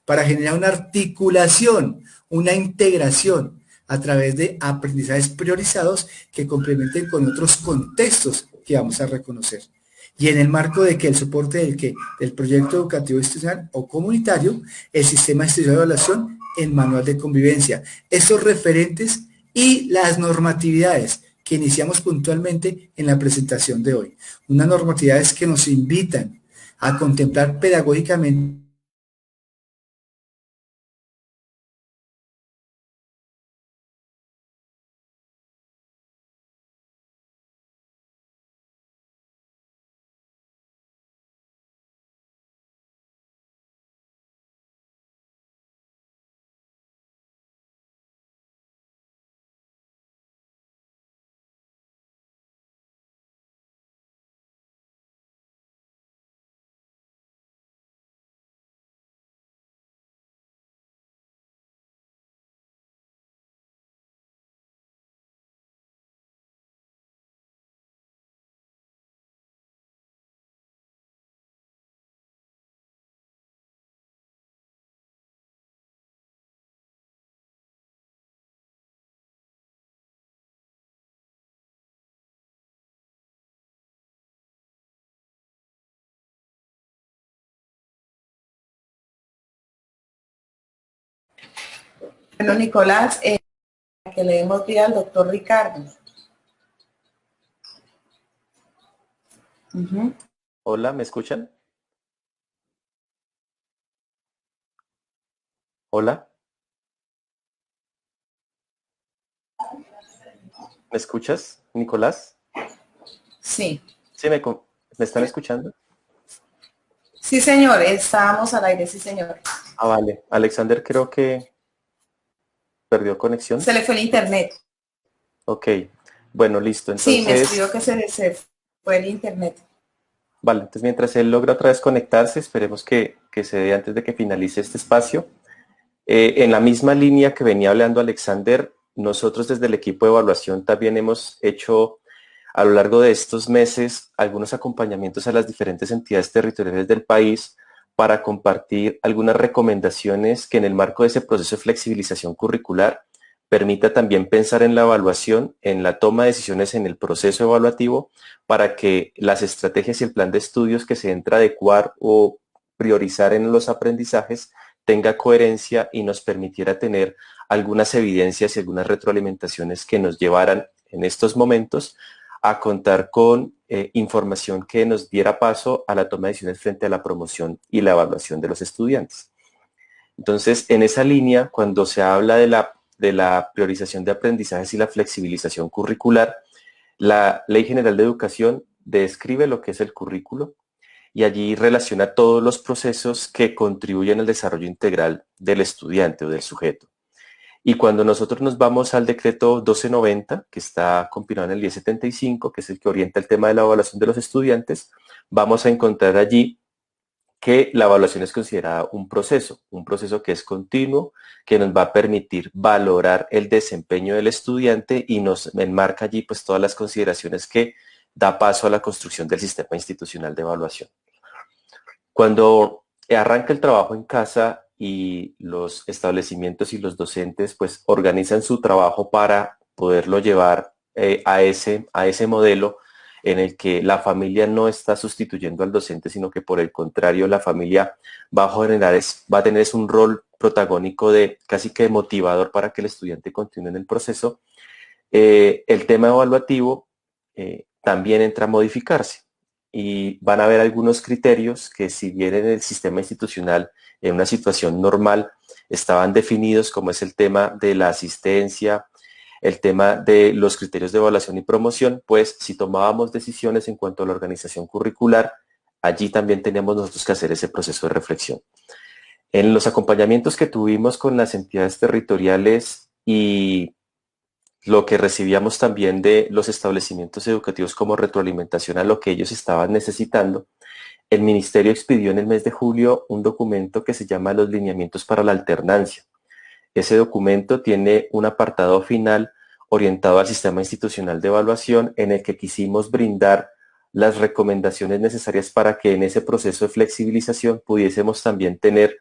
para generar una articulación, una integración a través de aprendizajes priorizados que complementen con otros contextos que vamos a reconocer. Y en el marco de que el soporte del proyecto educativo institucional o comunitario, el sistema institucional de evaluación en manual de convivencia, estos referentes y las normatividades que iniciamos puntualmente en la presentación de hoy. Unas normatividades que nos invitan a contemplar pedagógicamente Bueno, Nicolás, que le demos vida al doctor Ricardo. Hola, ¿me escuchan? Hola, ¿me escuchas, Nicolás? Sí. ¿Sí me están escuchando? Sí, señor, estábamos al aire, sí, señor. Ah, vale. Alexander creo que perdió conexión. Se le fue el internet. Ok, bueno, listo. Sí, me Entonces, escribió que se fue el internet. vale, entonces mientras él logra otra vez conectarse, esperemos que se dé antes de que finalice este espacio. En la misma línea que venía hablando Alexander, nosotros desde el equipo de evaluación también hemos hecho a lo largo de estos meses algunos acompañamientos a las diferentes entidades territoriales del país para compartir algunas recomendaciones que en el marco de ese proceso de flexibilización curricular permita también pensar en la evaluación, en la toma de decisiones en el proceso evaluativo para que las estrategias y el plan de estudios que se entra a adecuar o priorizar en los aprendizajes tenga coherencia y nos permitiera tener algunas evidencias y algunas retroalimentaciones que nos llevaran en estos momentos a contar con información que nos diera paso a la toma de decisiones frente a la promoción y la evaluación de los estudiantes. Entonces, en esa línea, cuando se habla de la priorización de aprendizajes y la flexibilización curricular, la Ley General de Educación describe lo que es el currículo y allí relaciona todos los procesos que contribuyen al desarrollo integral del estudiante o del sujeto. Y cuando nosotros nos vamos al decreto 1290, que está compilado en el 1075, que es el que orienta el tema de la evaluación de los estudiantes, vamos a encontrar allí que la evaluación es considerada un proceso que es continuo, que nos va a permitir valorar el desempeño del estudiante y nos enmarca allí pues todas las consideraciones que da paso a la construcción del sistema institucional de evaluación. Cuando arranca el trabajo en casa y los establecimientos y los docentes pues organizan su trabajo para poderlo llevar a ese modelo en el que la familia no está sustituyendo al docente, sino que por el contrario la familia va a tener un rol protagónico de casi que motivador para que el estudiante continúe en el proceso. El tema evaluativo también entra a modificarse y van a haber algunos criterios que si bien en el sistema institucional en una situación normal estaban definidos, como es el tema de la asistencia, el tema de los criterios de evaluación y promoción, pues si tomábamos decisiones en cuanto a la organización curricular, allí también teníamos nosotros que hacer ese proceso de reflexión. En los acompañamientos que tuvimos con las entidades territoriales y lo que recibíamos también de los establecimientos educativos como retroalimentación a lo que ellos estaban necesitando, el Ministerio expidió en el mes de julio un documento que se llama Los Lineamientos para la Alternancia. Ese documento tiene un apartado final orientado al sistema institucional de evaluación en el que quisimos brindar las recomendaciones necesarias para que en ese proceso de flexibilización pudiésemos también tener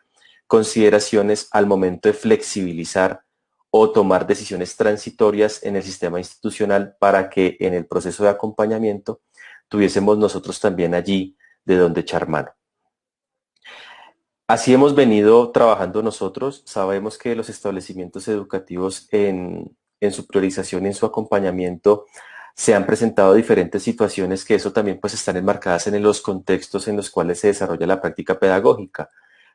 consideraciones al momento de flexibilizar o tomar decisiones transitorias en el sistema institucional para que en el proceso de acompañamiento tuviésemos nosotros también allí de donde echar mano. Así hemos venido trabajando nosotros. Sabemos que los establecimientos educativos en su priorización y en su acompañamiento se han presentado diferentes situaciones que eso también pues están enmarcadas en los contextos en los cuales se desarrolla la práctica pedagógica.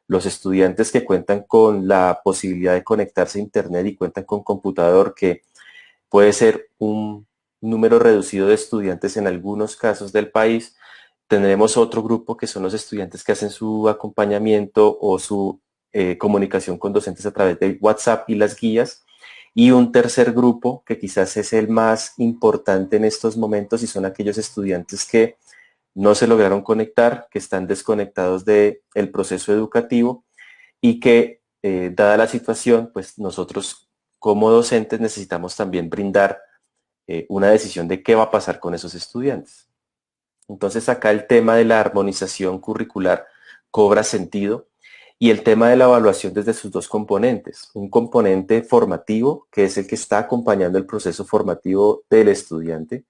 Los estudiantes que cuentan con la posibilidad de conectarse a internet y cuentan con computador, que puede ser un número reducido de estudiantes en algunos casos del país. Tendremos otro grupo que son los estudiantes que hacen su acompañamiento o su comunicación con docentes a través de WhatsApp y las guías. Y un tercer grupo que quizás es el más importante en estos momentos y son aquellos estudiantes que no se lograron conectar, que están desconectados del proceso educativo y que, dada la situación, pues nosotros como docentes necesitamos también brindar una decisión de qué va a pasar con esos estudiantes. Entonces acá el tema de la armonización curricular cobra sentido y el tema de la evaluación desde sus dos componentes. Un componente formativo, que es el que está acompañando el proceso formativo del estudiante,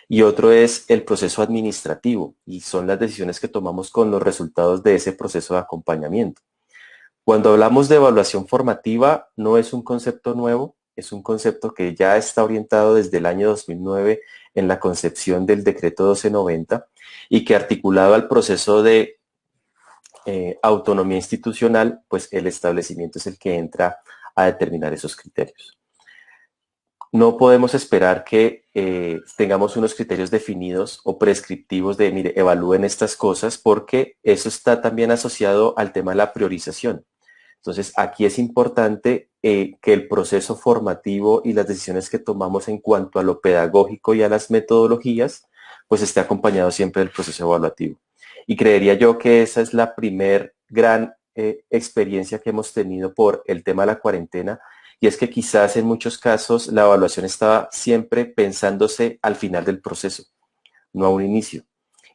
y otro es el proceso administrativo, y son las decisiones que tomamos con los resultados de ese proceso de acompañamiento. Cuando hablamos de evaluación formativa, no es un concepto nuevo, es un concepto que ya está orientado desde el año 2009 en la concepción del decreto 1290 y que articulado al proceso de autonomía institucional, pues el establecimiento es el que entra a determinar esos criterios. No podemos esperar que tengamos unos criterios definidos o prescriptivos de, mire, evalúen estas cosas, porque eso está también asociado al tema de la priorización. Entonces, aquí es importante que el proceso formativo y las decisiones que tomamos en cuanto a lo pedagógico y a las metodologías, pues esté acompañado siempre del proceso evaluativo. Y creería yo que esa es la primer gran experiencia que hemos tenido por el tema de la cuarentena, y es que quizás en muchos casos la evaluación estaba siempre pensándose al final del proceso, no a un inicio.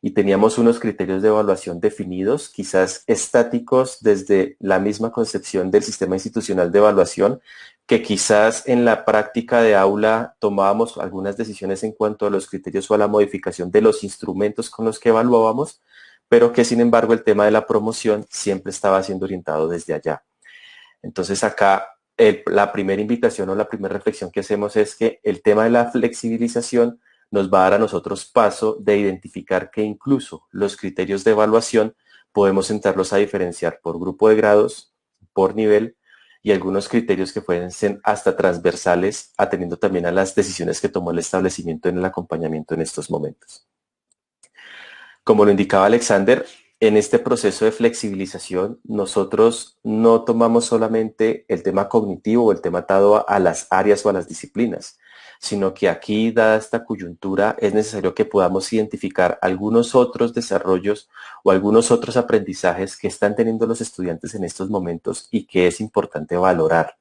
Y teníamos unos criterios de evaluación definidos, quizás estáticos desde la misma concepción del sistema institucional de evaluación, que quizás en la práctica de aula tomábamos algunas decisiones en cuanto a los criterios o a la modificación de los instrumentos con los que evaluábamos, pero que sin embargo el tema de la promoción siempre estaba siendo orientado desde allá. Entonces acá la primera invitación o la primera reflexión que hacemos es que el tema de la flexibilización nos va a dar a nosotros paso de identificar que incluso los criterios de evaluación podemos sentarlos a diferenciar por grupo de grados, por nivel, y algunos criterios que pueden ser hasta transversales, atendiendo también a las decisiones que tomó el establecimiento en el acompañamiento en estos momentos. Como lo indicaba Alexander, en este proceso de flexibilización nosotros no tomamos solamente el tema cognitivo o el tema atado a las áreas o a las disciplinas, sino que aquí, dada esta coyuntura, es necesario que podamos identificar algunos otros desarrollos o algunos otros aprendizajes que están teniendo los estudiantes en estos momentos y que es importante valorar.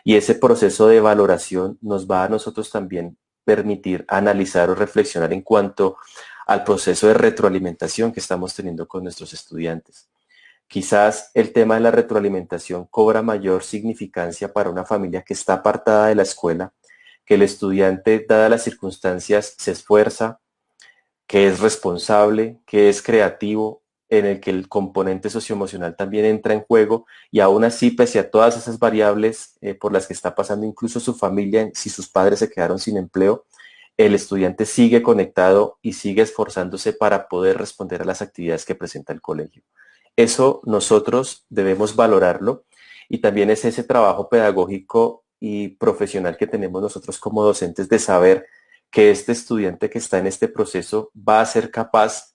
Y ese proceso de valoración nos va a nosotros también permitir analizar o reflexionar en cuanto al proceso de retroalimentación que estamos teniendo con nuestros estudiantes. Quizás el tema de la retroalimentación cobra mayor significancia para una familia que está apartada de la escuela, que el estudiante, dadas las circunstancias, se esfuerza, que es responsable, que es creativo, en el que el componente socioemocional también entra en juego, y aún así, pese a todas esas variables por las que está pasando incluso su familia, si sus padres se quedaron sin empleo, el estudiante sigue conectado y sigue esforzándose para poder responder a las actividades que presenta el colegio. Eso nosotros debemos valorarlo, y también es ese trabajo pedagógico y profesional que tenemos nosotros como docentes de saber que este estudiante que está en este proceso va a ser capaz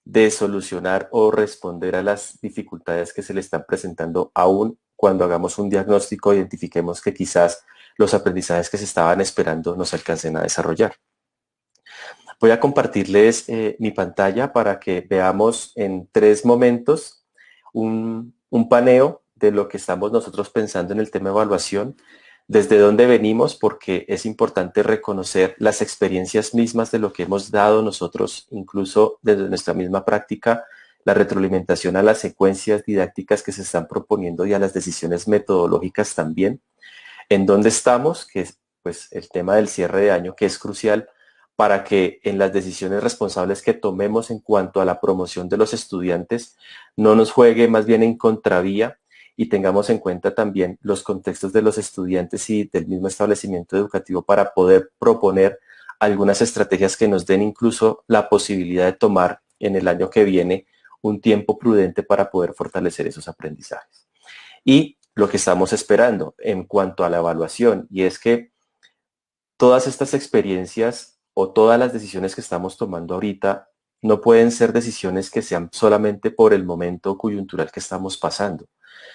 de solucionar o responder a las dificultades que se le están presentando, aún cuando hagamos un diagnóstico, identifiquemos que quizás los aprendizajes que se estaban esperando no se alcancen a desarrollar. Voy a compartirles mi pantalla para que veamos en 3 momentos un paneo de lo que estamos nosotros pensando en el tema de evaluación, desde dónde venimos, porque es importante reconocer las experiencias mismas de lo que hemos dado nosotros, incluso desde nuestra misma práctica la retroalimentación a las secuencias didácticas que se están proponiendo y a las decisiones metodológicas también. En dónde estamos, que es pues, el tema del cierre de año, que es crucial para que en las decisiones responsables que tomemos en cuanto a la promoción de los estudiantes no nos juegue más bien en contravía y tengamos en cuenta también los contextos de los estudiantes y del mismo establecimiento educativo para poder proponer algunas estrategias que nos den incluso la posibilidad de tomar en el año que viene un tiempo prudente para poder fortalecer esos aprendizajes. Y lo que estamos esperando en cuanto a la evaluación, y es que todas estas experiencias o todas las decisiones que estamos tomando ahorita no pueden ser decisiones que sean solamente por el momento coyuntural que estamos pasando,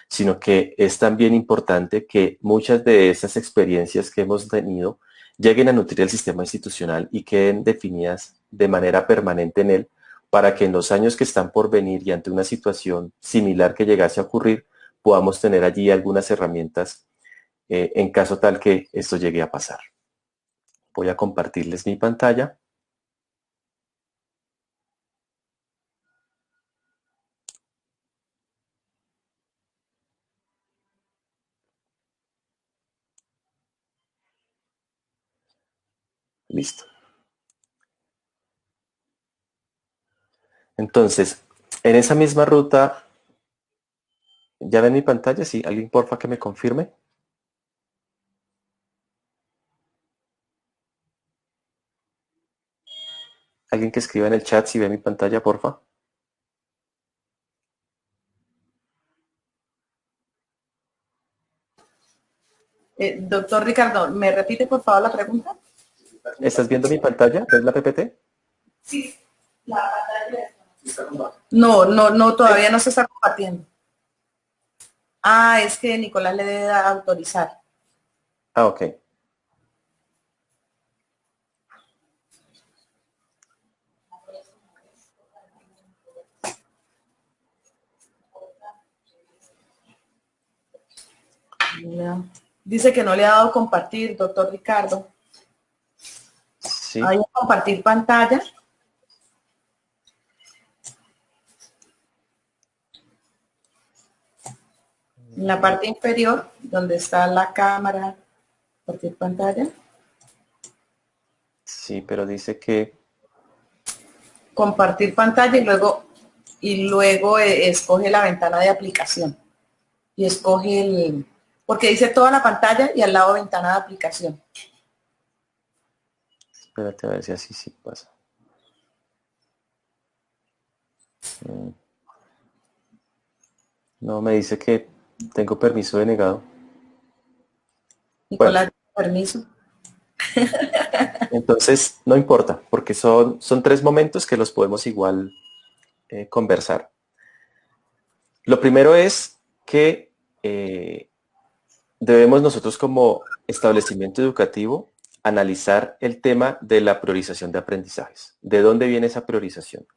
sino que es también importante que muchas de esas experiencias que hemos tenido lleguen a nutrir el sistema institucional y queden definidas de manera permanente en él, para que en los años que están por venir y ante una situación similar que llegase a ocurrir, podamos tener allí algunas herramientas en caso tal que esto llegue a pasar. Voy a compartirles mi pantalla. Listo. Entonces, en esa misma ruta, ¿ya ven mi pantalla? Sí, alguien porfa que me confirme. Alguien que escriba en el chat si ve mi pantalla, porfa. Doctor Ricardo, ¿me repite por favor la pregunta? ¿Estás viendo mi pantalla? ¿Ves la PPT? Sí, la pantalla. No, todavía no se está compartiendo. Ah, es que Nicolás le debe autorizar. Ah, ok. Dice que no le ha dado compartir, doctor Ricardo. Sí. Ahí a compartir pantalla. En la parte inferior, donde está la cámara, compartir pantalla. Sí, pero dice que... Compartir pantalla y luego escoge la ventana de aplicación. Y escoge porque dice toda la pantalla y al lado ventana de aplicación. Espérate a ver si así sí pasa. No, me dice que tengo permiso denegado. Nicolás, permiso. Entonces, no importa, porque son 3 momentos que los podemos igual conversar. Lo primero es que debemos nosotros como establecimiento educativo analizar el tema de la priorización de aprendizajes. ¿De dónde viene esa priorización?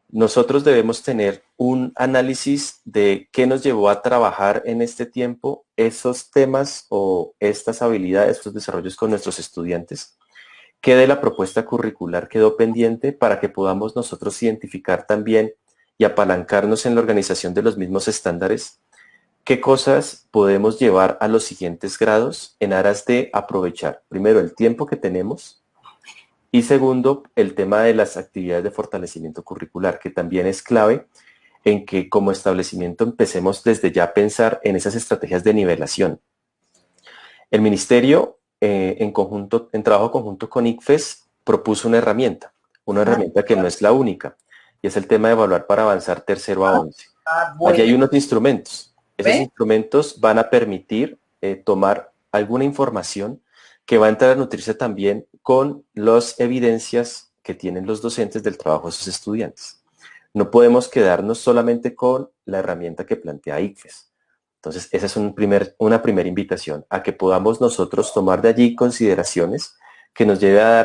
Nosotros debemos tener un análisis de qué nos llevó a trabajar en este tiempo esos temas o estas habilidades, estos desarrollos con nuestros estudiantes, qué de la propuesta curricular quedó pendiente para que podamos nosotros identificar también y apalancarnos en la organización de los mismos estándares, qué cosas podemos llevar a los siguientes grados en aras de aprovechar, primero, el tiempo que tenemos, y segundo, el tema de las actividades de fortalecimiento curricular, que también es clave en que como establecimiento empecemos desde ya a pensar en esas estrategias de nivelación. El ministerio, en trabajo conjunto con ICFES, propuso una herramienta que no es la única, y es el tema de evaluar para avanzar tercero a 11. Bueno. Allí hay unos instrumentos. Esos instrumentos van a permitir tomar alguna información que va a entrar a nutrirse también con las evidencias que tienen los docentes del trabajo de sus estudiantes. No podemos quedarnos solamente con la herramienta que plantea ICFES. Entonces, esa es una primera invitación a que podamos nosotros tomar de allí consideraciones que nos lleve a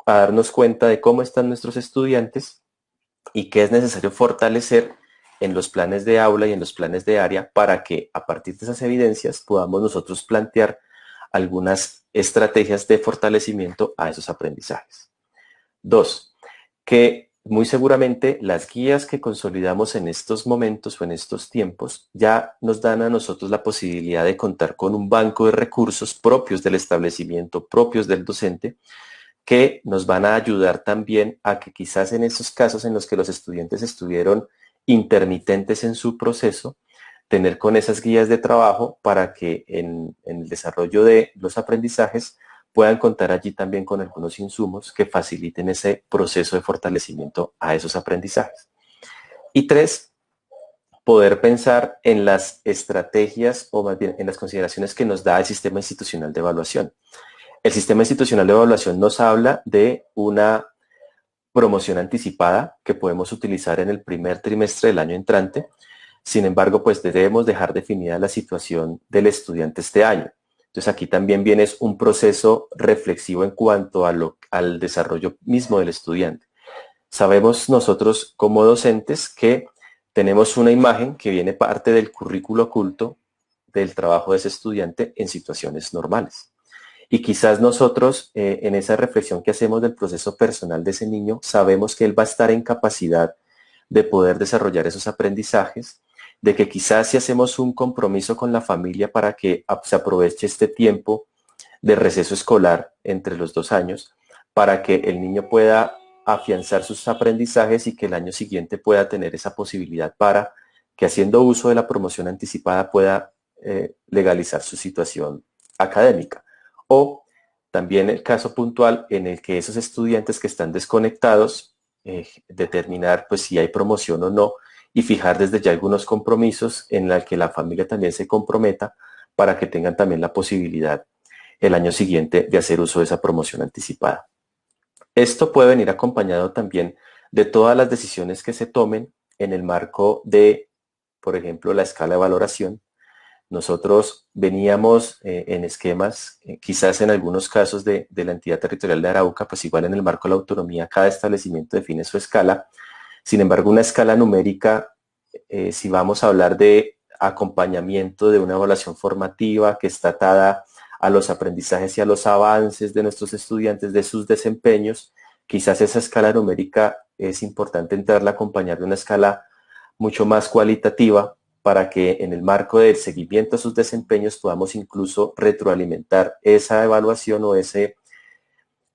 darnos cuenta de cómo están nuestros estudiantes y qué es necesario fortalecer en los planes de aula y en los planes de área para que a partir de esas evidencias podamos nosotros plantear algunas estrategias de fortalecimiento a esos aprendizajes. 2, que muy seguramente las guías que consolidamos en estos momentos o en estos tiempos ya nos dan a nosotros la posibilidad de contar con un banco de recursos propios del establecimiento, propios del docente, que nos van a ayudar también a que quizás en esos casos en los que los estudiantes estuvieron intermitentes en su proceso, tener con esas guías de trabajo para que en el desarrollo de los aprendizajes puedan contar allí también con algunos insumos que faciliten ese proceso de fortalecimiento a esos aprendizajes. Y 3, poder pensar en las estrategias o más bien en las consideraciones que nos da el sistema institucional de evaluación. El sistema institucional de evaluación nos habla de una promoción anticipada que podemos utilizar en el primer trimestre del año entrante. Sin embargo, pues debemos dejar definida la situación del estudiante este año. Entonces aquí también viene un proceso reflexivo en cuanto al desarrollo mismo del estudiante. Sabemos nosotros como docentes que tenemos una imagen que viene parte del currículo oculto del trabajo de ese estudiante en situaciones normales. Y quizás nosotros en esa reflexión que hacemos del proceso personal de ese niño, sabemos que él va a estar en capacidad de poder desarrollar esos aprendizajes, de que quizás si hacemos un compromiso con la familia para que se aproveche este tiempo de receso escolar entre los 2 años, para que el niño pueda afianzar sus aprendizajes y que el año siguiente pueda tener esa posibilidad para que haciendo uso de la promoción anticipada pueda legalizar su situación académica. O también el caso puntual en el que esos estudiantes que están desconectados, determinar pues si hay promoción o no, y fijar desde ya algunos compromisos en los que la familia también se comprometa para que tengan también la posibilidad el año siguiente de hacer uso de esa promoción anticipada. Esto puede venir acompañado también de todas las decisiones que se tomen en el marco de, por ejemplo, la escala de valoración. Nosotros veníamos en esquemas, quizás en algunos casos de la entidad territorial de Arauca, pues igual en el marco de la autonomía, cada establecimiento define su escala. Sin embargo, una escala numérica, si vamos a hablar de acompañamiento de una evaluación formativa que está atada a los aprendizajes y a los avances de nuestros estudiantes, de sus desempeños, quizás esa escala numérica es importante entrarla a acompañar de una escala mucho más cualitativa para que en el marco del seguimiento a sus desempeños podamos incluso retroalimentar esa evaluación o ese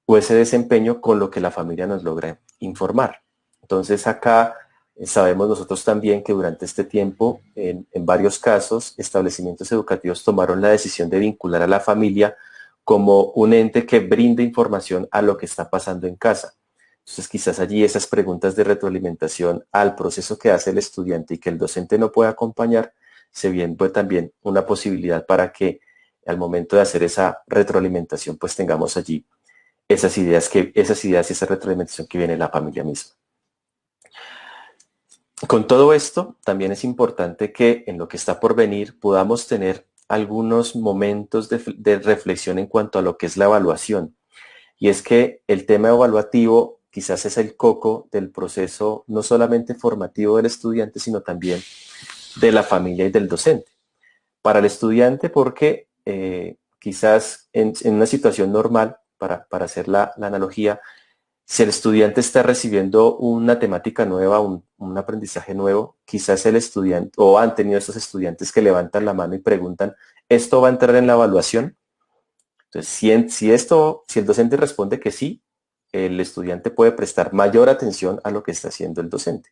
desempeño con lo que la familia nos logra informar. Entonces acá sabemos nosotros también que durante este tiempo, en varios casos, establecimientos educativos tomaron la decisión de vincular a la familia como un ente que brinde información a lo que está pasando en casa. Entonces quizás allí esas preguntas de retroalimentación al proceso que hace el estudiante y que el docente no puede acompañar, se viene pues, también una posibilidad para que al momento de hacer esa retroalimentación pues tengamos allí esas ideas y esa retroalimentación que viene de la familia misma. Con todo esto, también es importante que en lo que está por venir podamos tener algunos momentos de reflexión en cuanto a lo que es la evaluación. Y es que el tema evaluativo quizás es el coco del proceso no solamente formativo del estudiante, sino también de la familia y del docente. Para el estudiante porque quizás en una situación normal, para hacer la analogía, si el estudiante está recibiendo una temática nueva, un aprendizaje nuevo, quizás el estudiante, o han tenido estos estudiantes que levantan la mano y preguntan, ¿esto va a entrar en la evaluación? Entonces, si el docente responde que sí, el estudiante puede prestar mayor atención a lo que está haciendo el docente.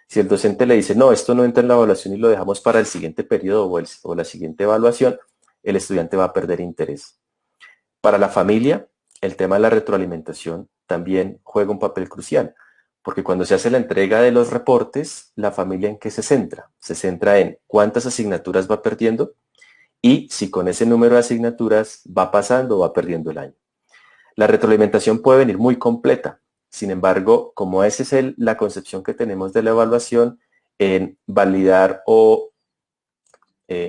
Si el docente le dice, no, esto no entra en la evaluación y lo dejamos para el siguiente periodo o la siguiente evaluación, el estudiante va a perder interés. Para la familia, el tema de la retroalimentación también juega un papel crucial, porque cuando se hace la entrega de los reportes, la familia ¿en qué se centra? Se centra en cuántas asignaturas va perdiendo y si con ese número de asignaturas va pasando o va perdiendo el año. La retroalimentación puede venir muy completa, sin embargo, como esa es la concepción que tenemos de la evaluación, en validar o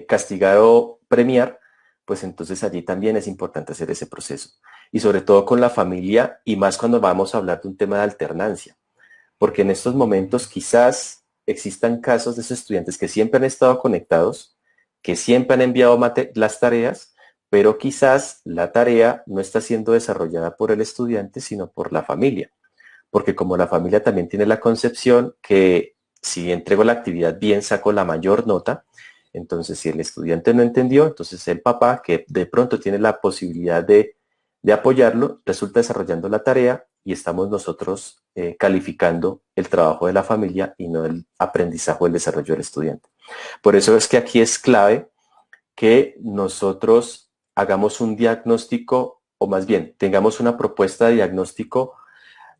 castigar o premiar, pues entonces allí también es importante hacer ese proceso. Y sobre todo con la familia y más cuando vamos a hablar de un tema de alternancia. Porque en estos momentos quizás existan casos de esos estudiantes que siempre han estado conectados, que siempre han enviado las tareas, pero quizás la tarea no está siendo desarrollada por el estudiante, sino por la familia. porque como la familia también tiene la concepción que si entrego la actividad bien saco la mayor nota, entonces si el estudiante no entendió, entonces el papá, que de pronto tiene la posibilidad de apoyarlo, resulta desarrollando la tarea y estamos nosotros calificando el trabajo de la familia y no el aprendizaje o el desarrollo del estudiante. Por eso es que aquí es clave que nosotros hagamos un diagnóstico, o más bien, tengamos una propuesta de diagnóstico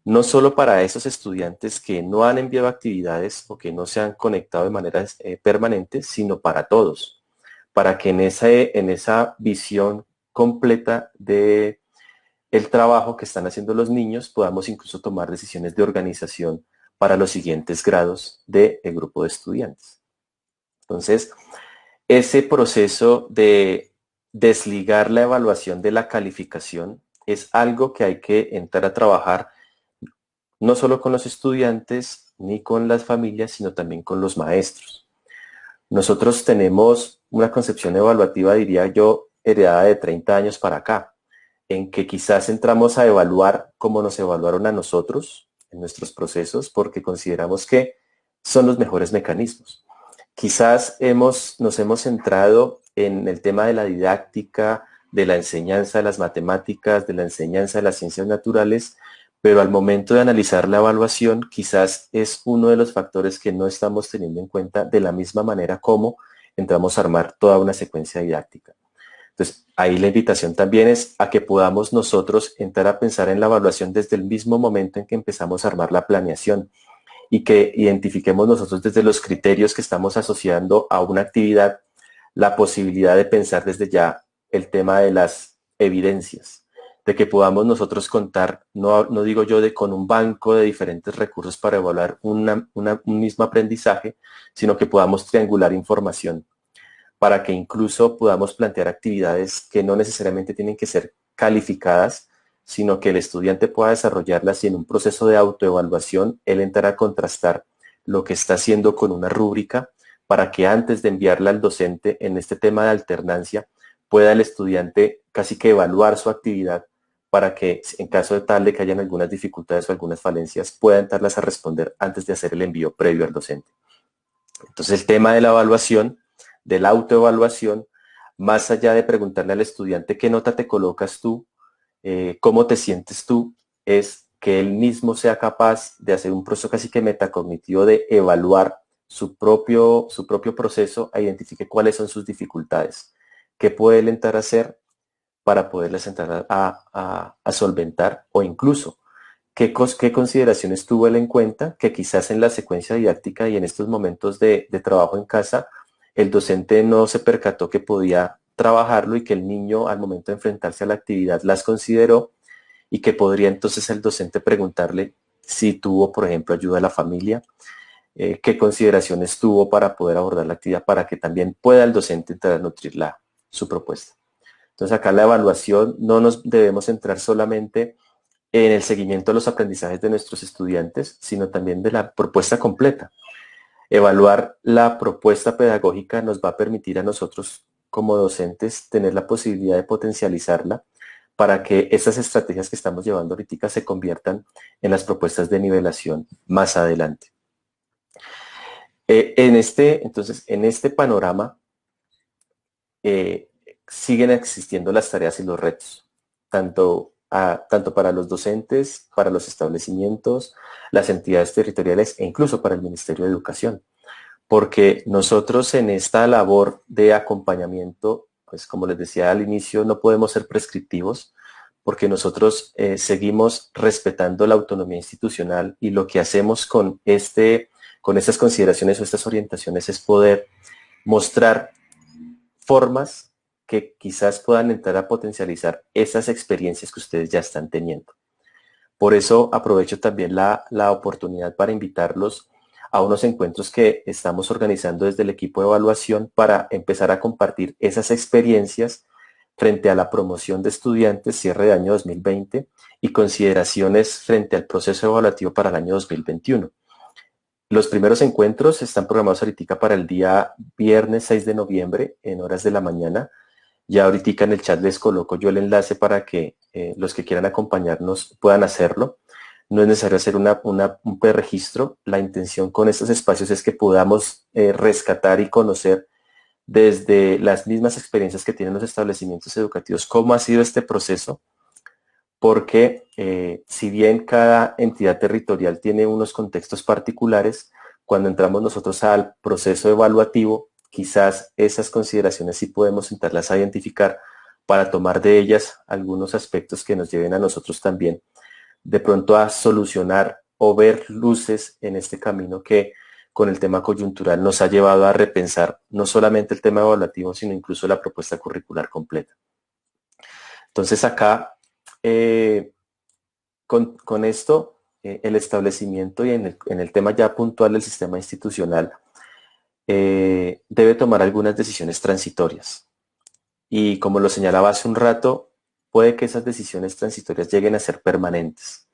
no solo para esos estudiantes que no han enviado actividades o que no se han conectado de manera permanente, sino para todos, para que en esa visión completa de el trabajo que están haciendo los niños podamos incluso tomar decisiones de organización para los siguientes grados del grupo de estudiantes. Entonces, ese proceso de desligar la evaluación de la calificación es algo que hay que entrar a trabajar no solo con los estudiantes ni con las familias, sino también con los maestros. Nosotros tenemos una concepción evaluativa, diría yo, heredada de 30 años para acá, en que quizás entramos a evaluar como nos evaluaron a nosotros en nuestros procesos, porque consideramos que son los mejores mecanismos. Quizás nos hemos centrado en el tema de la didáctica, de la enseñanza de las matemáticas, de la enseñanza de las ciencias naturales, pero al momento de analizar la evaluación, quizás es uno de los factores que no estamos teniendo en cuenta de la misma manera como entramos a armar toda una secuencia didáctica. Entonces, ahí la invitación también es a que podamos nosotros entrar a pensar en la evaluación desde el mismo momento en que empezamos a armar la planeación y que identifiquemos nosotros desde los criterios que estamos asociando a una actividad la posibilidad de pensar desde ya el tema de las evidencias, de que podamos nosotros contar, no digo yo con un banco de diferentes recursos para evaluar un mismo aprendizaje, sino que podamos triangular información para que incluso podamos plantear actividades que no necesariamente tienen que ser calificadas, sino que el estudiante pueda desarrollarlas y en un proceso de autoevaluación él entrará a contrastar lo que está haciendo con una rúbrica para que antes de enviarla al docente en este tema de alternancia pueda el estudiante casi que evaluar su actividad para que en caso de tal de que hayan algunas dificultades o algunas falencias pueda entrarlas a responder antes de hacer el envío previo al docente. Entonces el tema de la evaluación, de la autoevaluación, más allá de preguntarle al estudiante qué nota te colocas tú, cómo te sientes tú, es que él mismo sea capaz de hacer un proceso casi que metacognitivo de evaluar su propio proceso e identifique cuáles son sus dificultades, qué puede él entrar a hacer para poderles entrar a solventar o incluso qué consideraciones tuvo él en cuenta que quizás en la secuencia didáctica y en estos momentos de trabajo en casa el docente no se percató que podía trabajarlo y que el niño al momento de enfrentarse a la actividad las consideró y que podría entonces el docente preguntarle si tuvo, por ejemplo, ayuda de la familia, qué consideraciones tuvo para poder abordar la actividad para que también pueda el docente entrar a nutrir su propuesta. Entonces acá la evaluación no nos debemos centrar solamente en el seguimiento de los aprendizajes de nuestros estudiantes, sino también de la propuesta completa. Evaluar la propuesta pedagógica nos va a permitir a nosotros como docentes tener la posibilidad de potencializarla para que estas estrategias que estamos llevando ahorita se conviertan en las propuestas de nivelación más adelante. Entonces, en este panorama siguen existiendo las tareas y los retos, tanto para los docentes, para los establecimientos, las entidades territoriales e incluso para el Ministerio de Educación. Porque nosotros en esta labor de acompañamiento, pues como les decía al inicio, no podemos ser prescriptivos porque nosotros seguimos respetando la autonomía institucional y lo que hacemos con estas consideraciones o estas orientaciones es poder mostrar formas que quizás puedan entrar a potencializar esas experiencias que ustedes ya están teniendo. Por eso aprovecho también la oportunidad para invitarlos a unos encuentros que estamos organizando desde el equipo de evaluación para empezar a compartir esas experiencias frente a la promoción de estudiantes cierre de año 2020 y consideraciones frente al proceso evaluativo para el año 2021. Los primeros encuentros están programados ahorita para el día viernes 6 de noviembre en horas de la mañana. Ya ahorita en el chat les coloco yo el enlace para que los que quieran acompañarnos puedan hacerlo. no es necesario hacer un preregistro. La intención con estos espacios es que podamos rescatar y conocer desde las mismas experiencias que tienen los establecimientos educativos cómo ha sido este proceso, porque si bien cada entidad territorial tiene unos contextos particulares, cuando entramos nosotros al proceso evaluativo, quizás esas consideraciones sí podemos sentarlas a identificar para tomar de ellas algunos aspectos que nos lleven a nosotros también de pronto a solucionar o ver luces en este camino que con el tema coyuntural nos ha llevado a repensar no solamente el tema evaluativo, sino incluso la propuesta curricular completa. Entonces acá, con esto, el establecimiento y en el tema ya puntual del sistema institucional, debe tomar algunas decisiones transitorias. Y como lo señalaba hace un rato, puede que esas decisiones transitorias lleguen a ser permanentes.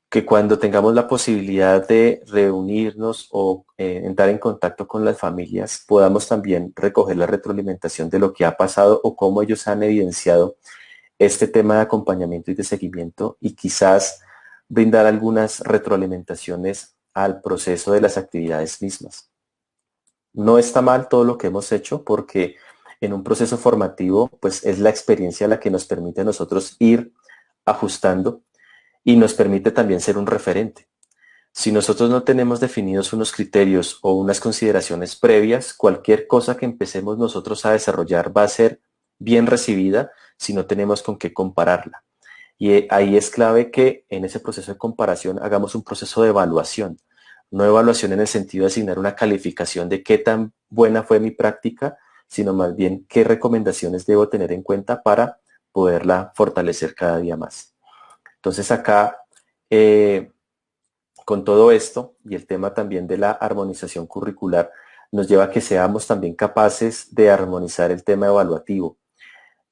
Que cuando tengamos la posibilidad de reunirnos o entrar en contacto con las familias, podamos también recoger la retroalimentación de lo que ha pasado o cómo ellos han evidenciado este tema de acompañamiento y de seguimiento y quizás brindar algunas retroalimentaciones al proceso de las actividades mismas. No está mal todo lo que hemos hecho porque en un proceso formativo pues es la experiencia la que nos permite a nosotros ir ajustando y nos permite también ser un referente. Si nosotros no tenemos definidos unos criterios o unas consideraciones previas, cualquier cosa que empecemos nosotros a desarrollar va a ser bien recibida si no tenemos con qué compararla. Y ahí es clave que en ese proceso de comparación hagamos un proceso de evaluación. No evaluación en el sentido de asignar una calificación de qué tan buena fue mi práctica, sino más bien qué recomendaciones debo tener en cuenta para poderla fortalecer cada día más. Entonces acá, con todo esto y el tema también de la armonización curricular, nos lleva a que seamos también capaces de armonizar el tema evaluativo,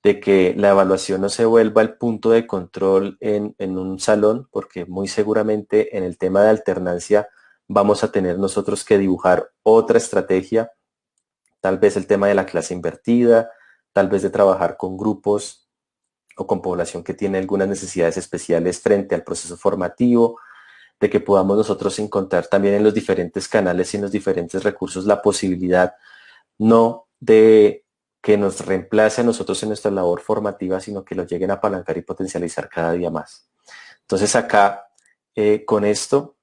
de que la evaluación no se vuelva el punto de control en un salón, porque muy seguramente en el tema de alternancia vamos a tener nosotros que dibujar otra estrategia, tal vez el tema de la clase invertida, tal vez de trabajar con grupos o con población que tiene algunas necesidades especiales frente al proceso formativo, de que podamos nosotros encontrar también en los diferentes canales y en los diferentes recursos la posibilidad no de que nos reemplace a nosotros en nuestra labor formativa, sino que lo lleguen a apalancar y potencializar cada día más. Entonces acá, con esto,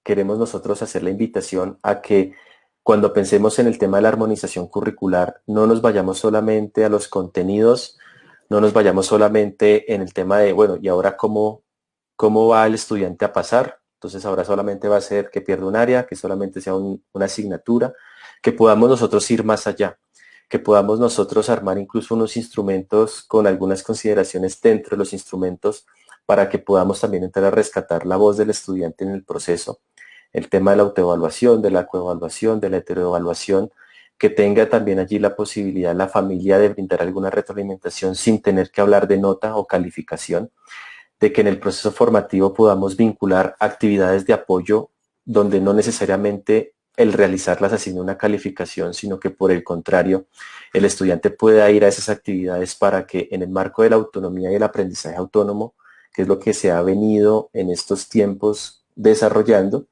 queremos nosotros hacer la invitación a que cuando pensemos en el tema de la armonización curricular, no nos vayamos solamente a los contenidos, no nos vayamos solamente en el tema de, bueno, ¿y ahora cómo va el estudiante a pasar? Entonces ahora solamente va a ser que pierda un área, que solamente sea una asignatura, que podamos nosotros ir más allá, que podamos nosotros armar incluso unos instrumentos con algunas consideraciones dentro de los instrumentos para que podamos también entrar a rescatar la voz del estudiante en el proceso. El tema de la autoevaluación, de la coevaluación, de la heteroevaluación, que tenga también allí la posibilidad la familia de brindar alguna retroalimentación sin tener que hablar de nota o calificación, de que en el proceso formativo podamos vincular actividades de apoyo donde no necesariamente el realizarlas asigne una calificación, sino que por el contrario, el estudiante pueda ir a esas actividades para que en el marco de la autonomía y el aprendizaje autónomo, que es lo que se ha venido en estos tiempos desarrollando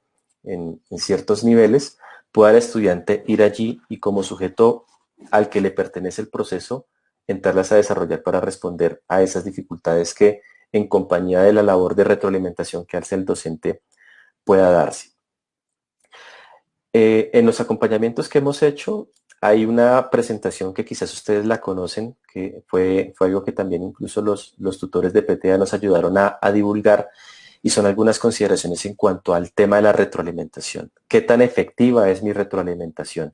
en ciertos niveles, pueda el estudiante ir allí y como sujeto al que le pertenece el proceso, entrarlas a desarrollar para responder a esas dificultades que en compañía de la labor de retroalimentación que hace el docente pueda darse. En los acompañamientos que hemos hecho hay una presentación que quizás ustedes la conocen, que fue algo que también incluso los tutores de PTA nos ayudaron a divulgar, y son algunas consideraciones en cuanto al tema de la retroalimentación. ¿Qué tan efectiva es mi retroalimentación?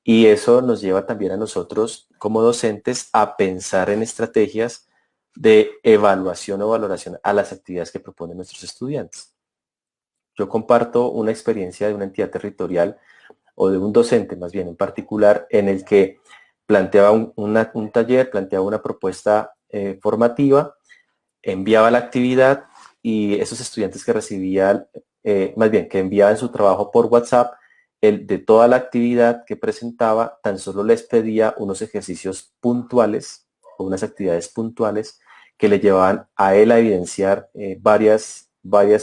Y eso nos lleva también a nosotros como docentes a pensar en estrategias de evaluación o valoración a las actividades que proponen nuestros estudiantes. Yo comparto una experiencia de una entidad territorial o de un docente más bien en particular en el que planteaba un taller, planteaba una propuesta formativa, enviaba la actividad y esos estudiantes que recibían, más bien que enviaban su trabajo por WhatsApp, de toda la actividad que presentaba, tan solo les pedía unos ejercicios puntuales o unas actividades puntuales que le llevaban a él a evidenciar varias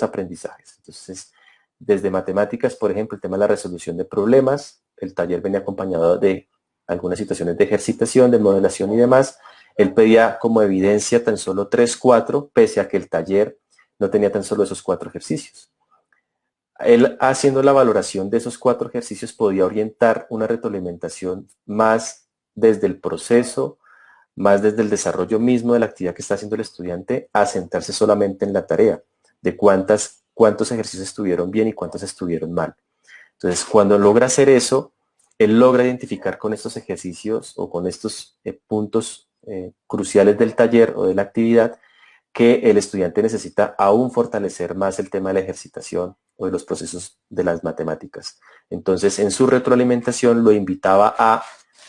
aprendizajes. Entonces, desde matemáticas, por ejemplo, el tema de la resolución de problemas, el taller venía acompañado de algunas situaciones de ejercitación, de modelación y demás. Él pedía como evidencia tan solo 3, 4, pese a que el taller no tenía tan solo esos 4 ejercicios. Él, haciendo la valoración de esos 4 ejercicios, podía orientar una retroalimentación más desde el proceso, más desde el desarrollo mismo de la actividad que está haciendo el estudiante, a sentarse solamente en la tarea de cuántos ejercicios estuvieron bien y cuántos estuvieron mal. Entonces, cuando logra hacer eso, él logra identificar con estos ejercicios o con estos puntos cruciales del taller o de la actividad que el estudiante necesita aún fortalecer más el tema de la ejercitación o de los procesos de las matemáticas. Entonces, en su retroalimentación lo invitaba a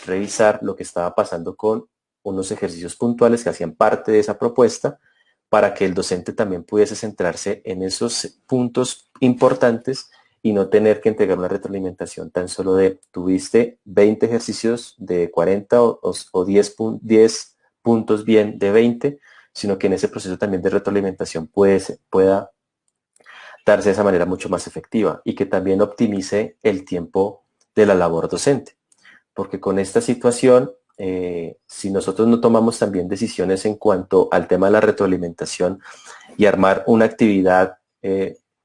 revisar lo que estaba pasando con unos ejercicios puntuales que hacían parte de esa propuesta para que el docente también pudiese centrarse en esos puntos importantes y no tener que entregar una retroalimentación tan solo de tuviste 20 ejercicios de 40 o 10 puntos bien de 20, sino que en ese proceso también de retroalimentación pueda darse de esa manera mucho más efectiva y que también optimice el tiempo de la labor docente. Porque con esta situación, si nosotros no tomamos también decisiones en cuanto al tema de la retroalimentación y armar una actividad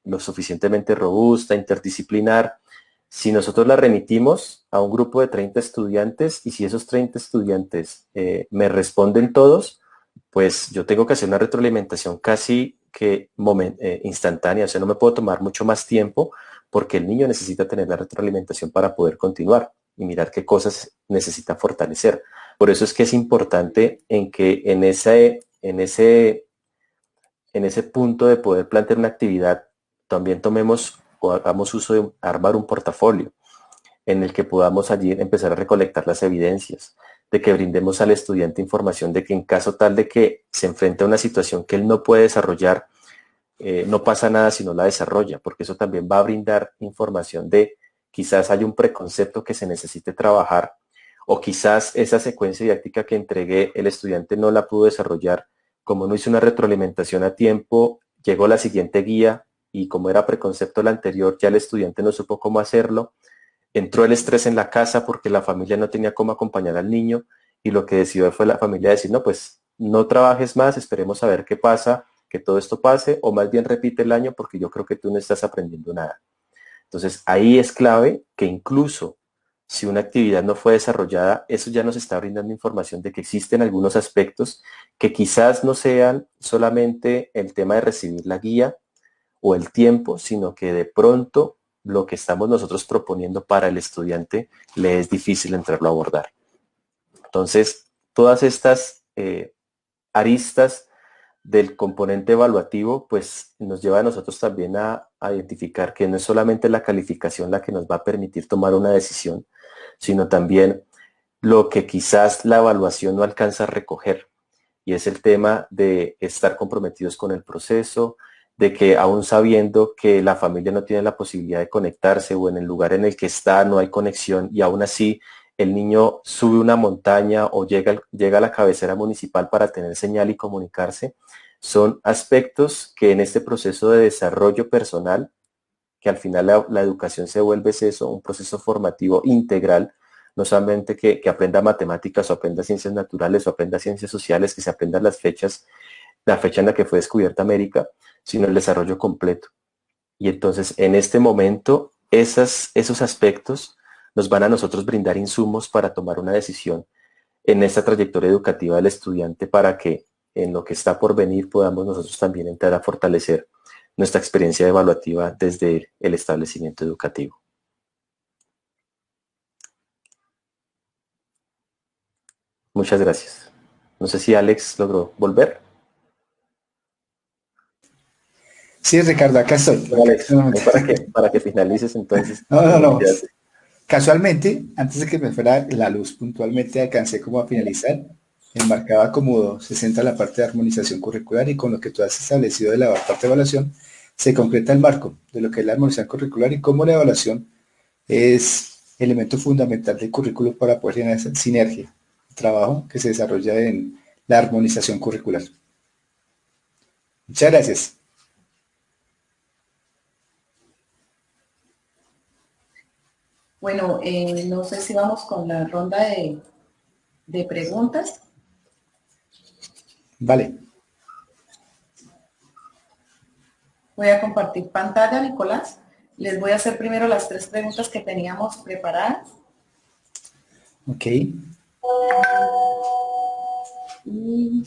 lo suficientemente robusta, interdisciplinar, si nosotros la remitimos a un grupo de 30 estudiantes y si esos 30 estudiantes me responden todos, pues yo tengo que hacer una retroalimentación casi que instantánea, o sea, no me puedo tomar mucho más tiempo porque el niño necesita tener la retroalimentación para poder continuar y mirar qué cosas necesita fortalecer. Por eso es que es importante en que en ese punto de poder plantear una actividad, también tomemos o hagamos uso de armar un portafolio en el que podamos allí empezar a recolectar las evidencias, de que brindemos al estudiante información de que en caso tal de que se enfrente a una situación que él no puede desarrollar, no pasa nada si no la desarrolla, porque eso también va a brindar información de quizás hay un preconcepto que se necesite trabajar o quizás esa secuencia didáctica que entregué el estudiante no la pudo desarrollar, como no hice una retroalimentación a tiempo, llegó la siguiente guía y como era preconcepto la anterior, ya el estudiante no supo cómo hacerlo, entró el estrés en la casa porque la familia no tenía cómo acompañar al niño y lo que decidió fue la familia decir, no, pues no trabajes más, esperemos a ver qué pasa, que todo esto pase, o más bien repite el año porque yo creo que tú no estás aprendiendo nada. Entonces ahí es clave que incluso si una actividad no fue desarrollada, eso ya nos está brindando información de que existen algunos aspectos que quizás no sean solamente el tema de recibir la guía o el tiempo, sino que de pronto lo que estamos nosotros proponiendo para el estudiante le es difícil entrarlo a abordar. Entonces, todas estas aristas del componente evaluativo, pues nos lleva a nosotros también a identificar que no es solamente la calificación la que nos va a permitir tomar una decisión, sino también lo que quizás la evaluación no alcanza a recoger, y es el tema de estar comprometidos con el proceso, de que aún sabiendo que la familia no tiene la posibilidad de conectarse o en el lugar en el que está no hay conexión y aún así el niño sube una montaña o llega a la cabecera municipal para tener señal y comunicarse, son aspectos que en este proceso de desarrollo personal, que al final la educación se vuelve eso, un proceso formativo integral, no solamente que aprenda matemáticas o aprenda ciencias naturales o aprenda ciencias sociales, que se aprendan las fechas, la fecha en la que fue descubierta América, sino el desarrollo completo. Y entonces en este momento esos aspectos nos van a nosotros brindar insumos para tomar una decisión en esta trayectoria educativa del estudiante para que en lo que está por venir podamos nosotros también entrar a fortalecer nuestra experiencia evaluativa desde el establecimiento educativo. Muchas gracias. No sé si Alex logró volver. Sí, Ricardo, acá estoy. Alex, para que finalices entonces. No. Casualmente, antes de que me fuera la luz, puntualmente alcancé como a finalizar. Enmarcaba como 60 la parte de armonización curricular y con lo que tú has establecido de la parte de evaluación, se concreta el marco de lo que es la armonización curricular y cómo la evaluación es elemento fundamental del currículo para poder generar esa sinergia, trabajo que se desarrolla en la armonización curricular. Muchas gracias. Bueno, no sé si vamos con la ronda de preguntas. Vale. Voy a compartir pantalla, Nicolás. Les voy a hacer primero las 3 preguntas que teníamos preparadas. Ok. Y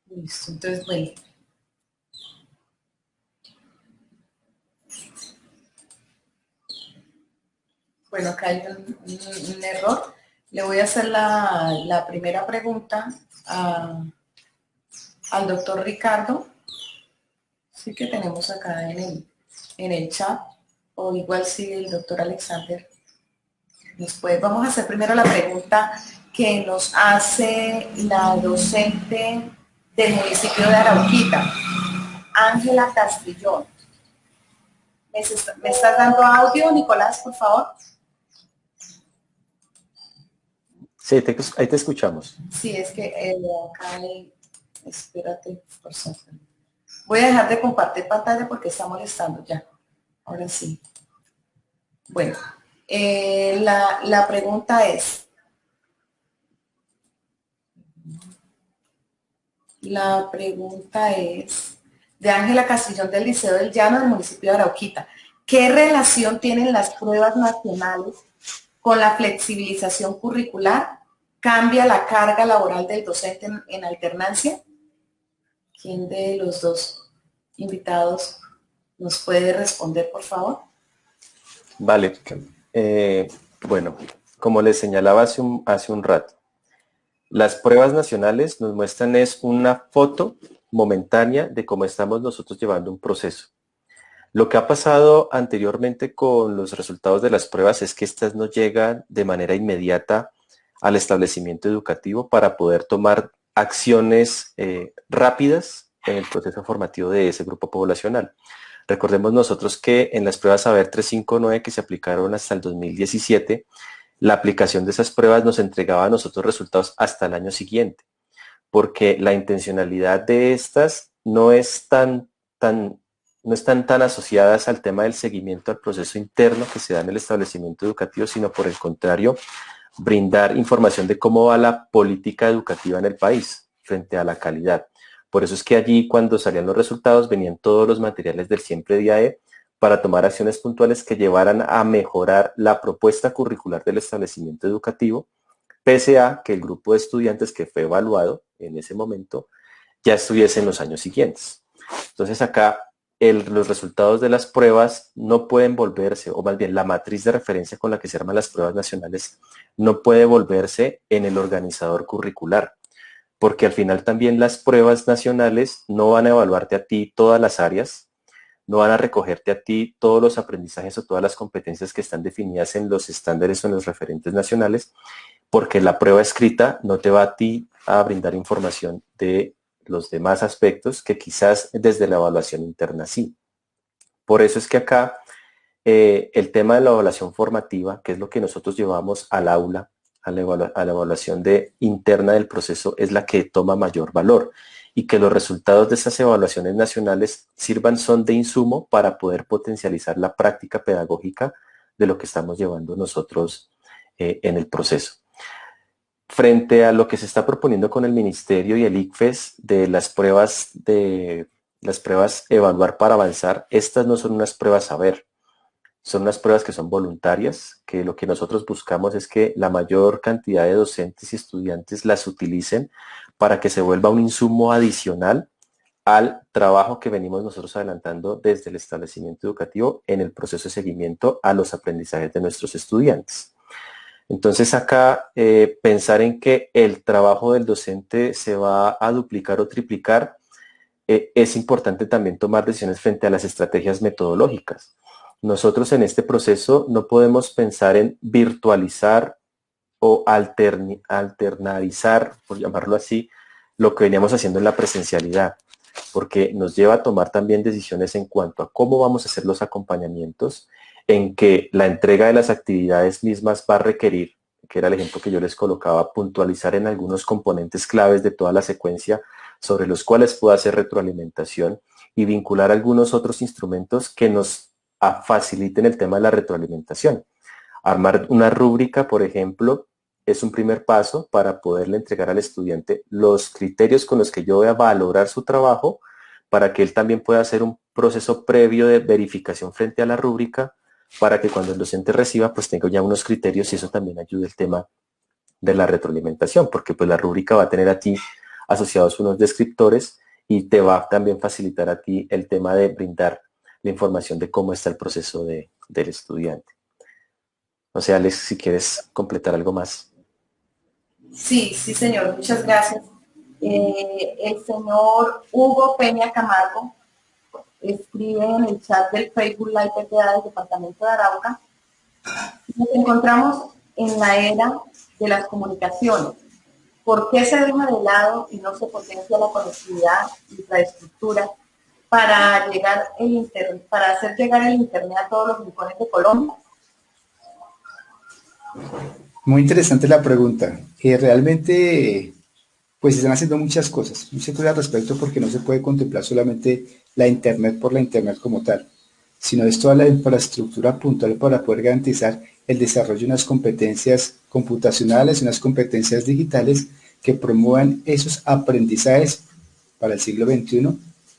listo, entonces bueno. Bueno, acá hay un error. Le voy a hacer la primera pregunta al doctor Ricardo. Sí que tenemos acá en el chat. O igual si el doctor Alexander después. Vamos a hacer primero la pregunta que nos hace la docente del municipio de Arauquita, Ángela Castrillón. ¿Me estás dando audio, Nicolás, por favor? Sí, ahí te escuchamos. Sí, es que acá hay... Espérate, por favor. Voy a dejar de compartir pantalla porque está molestando ya. Ahora sí. Bueno, la pregunta es... La pregunta es de Ángela Castrillón del Liceo del Llano del municipio de Arauquita. ¿Qué relación tienen las pruebas nacionales con la flexibilización curricular? ¿Cambia la carga laboral del docente en alternancia? ¿Quién de los dos invitados nos puede responder, por favor? Vale. Bueno, como les señalaba hace un rato, las pruebas nacionales nos muestran es una foto momentánea de cómo estamos nosotros llevando un proceso. Lo que ha pasado anteriormente con los resultados de las pruebas es que estas no llegan de manera inmediata al establecimiento educativo para poder tomar acciones rápidas en el proceso formativo de ese grupo poblacional. Recordemos nosotros que en las pruebas Saber 359 que se aplicaron hasta el 2017, la aplicación de esas pruebas nos entregaba a nosotros resultados hasta el año siguiente, porque la intencionalidad de estas no están tan asociadas al tema del seguimiento al proceso interno que se da en el establecimiento educativo, sino por el contrario, brindar información de cómo va la política educativa en el país frente a la calidad. Por eso es que allí, cuando salían los resultados, venían todos los materiales del Siempre DIAE para tomar acciones puntuales que llevaran a mejorar la propuesta curricular del establecimiento educativo, pese a que el grupo de estudiantes que fue evaluado en ese momento ya estuviese en los años siguientes. Entonces acá los resultados de las pruebas no pueden volverse, o más bien la matriz de referencia con la que se arman las pruebas nacionales no puede volverse en el organizador curricular, porque al final también las pruebas nacionales no van a evaluarte a ti todas las áreas, no van a recogerte a ti todos los aprendizajes o todas las competencias que están definidas en los estándares o en los referentes nacionales, porque la prueba escrita no te va a ti a brindar información de los demás aspectos que quizás desde la evaluación interna sí. Por eso es que acá el tema de la evaluación formativa, que es lo que nosotros llevamos al aula, a la evaluación interna del proceso, es la que toma mayor valor, y que los resultados de esas evaluaciones nacionales son de insumo para poder potencializar la práctica pedagógica de lo que estamos llevando nosotros en el proceso. Frente a lo que se está proponiendo con el Ministerio y el ICFES de las pruebas evaluar para avanzar, estas no son unas pruebas saber, son unas pruebas que son voluntarias, que lo que nosotros buscamos es que la mayor cantidad de docentes y estudiantes las utilicen para que se vuelva un insumo adicional al trabajo que venimos nosotros adelantando desde el establecimiento educativo en el proceso de seguimiento a los aprendizajes de nuestros estudiantes. Entonces acá pensar en que el trabajo del docente se va a duplicar o triplicar, es importante también tomar decisiones frente a las estrategias metodológicas. Nosotros en este proceso no podemos pensar en virtualizar o alternarizar, por llamarlo así, lo que veníamos haciendo en la presencialidad, porque nos lleva a tomar también decisiones en cuanto a cómo vamos a hacer los acompañamientos, en que la entrega de las actividades mismas va a requerir, que era el ejemplo que yo les colocaba, puntualizar en algunos componentes claves de toda la secuencia sobre los cuales pueda hacer retroalimentación y vincular algunos otros instrumentos que nos faciliten el tema de la retroalimentación. Armar una rúbrica, por ejemplo, es un primer paso para poderle entregar al estudiante los criterios con los que yo voy a valorar su trabajo, para que él también pueda hacer un proceso previo de verificación frente a la rúbrica, para que cuando el docente reciba, pues tenga ya unos criterios y eso también ayude el tema de la retroalimentación, porque pues la rúbrica va a tener a ti asociados unos descriptores y te va a también facilitar a ti el tema de brindar la información de cómo está el proceso del estudiante. O sea, Alex, si quieres completar algo más. Sí, sí, señor, muchas gracias. El señor Hugo Peña Camargo escribe en el chat del Facebook Live PTA del Departamento de Arauca: nos encontramos en la era de las comunicaciones. ¿Por qué se deja de lado y no se potencia la conectividad, infraestructura para hacer llegar el Internet a todos los rincones de Colombia? Muy interesante la pregunta. Realmente, pues se están haciendo muchas cosas al respecto, porque no se puede contemplar solamente la Internet por la Internet como tal, sino es toda la infraestructura puntual para poder garantizar el desarrollo de unas competencias computacionales, unas competencias digitales que promuevan esos aprendizajes para el siglo XXI,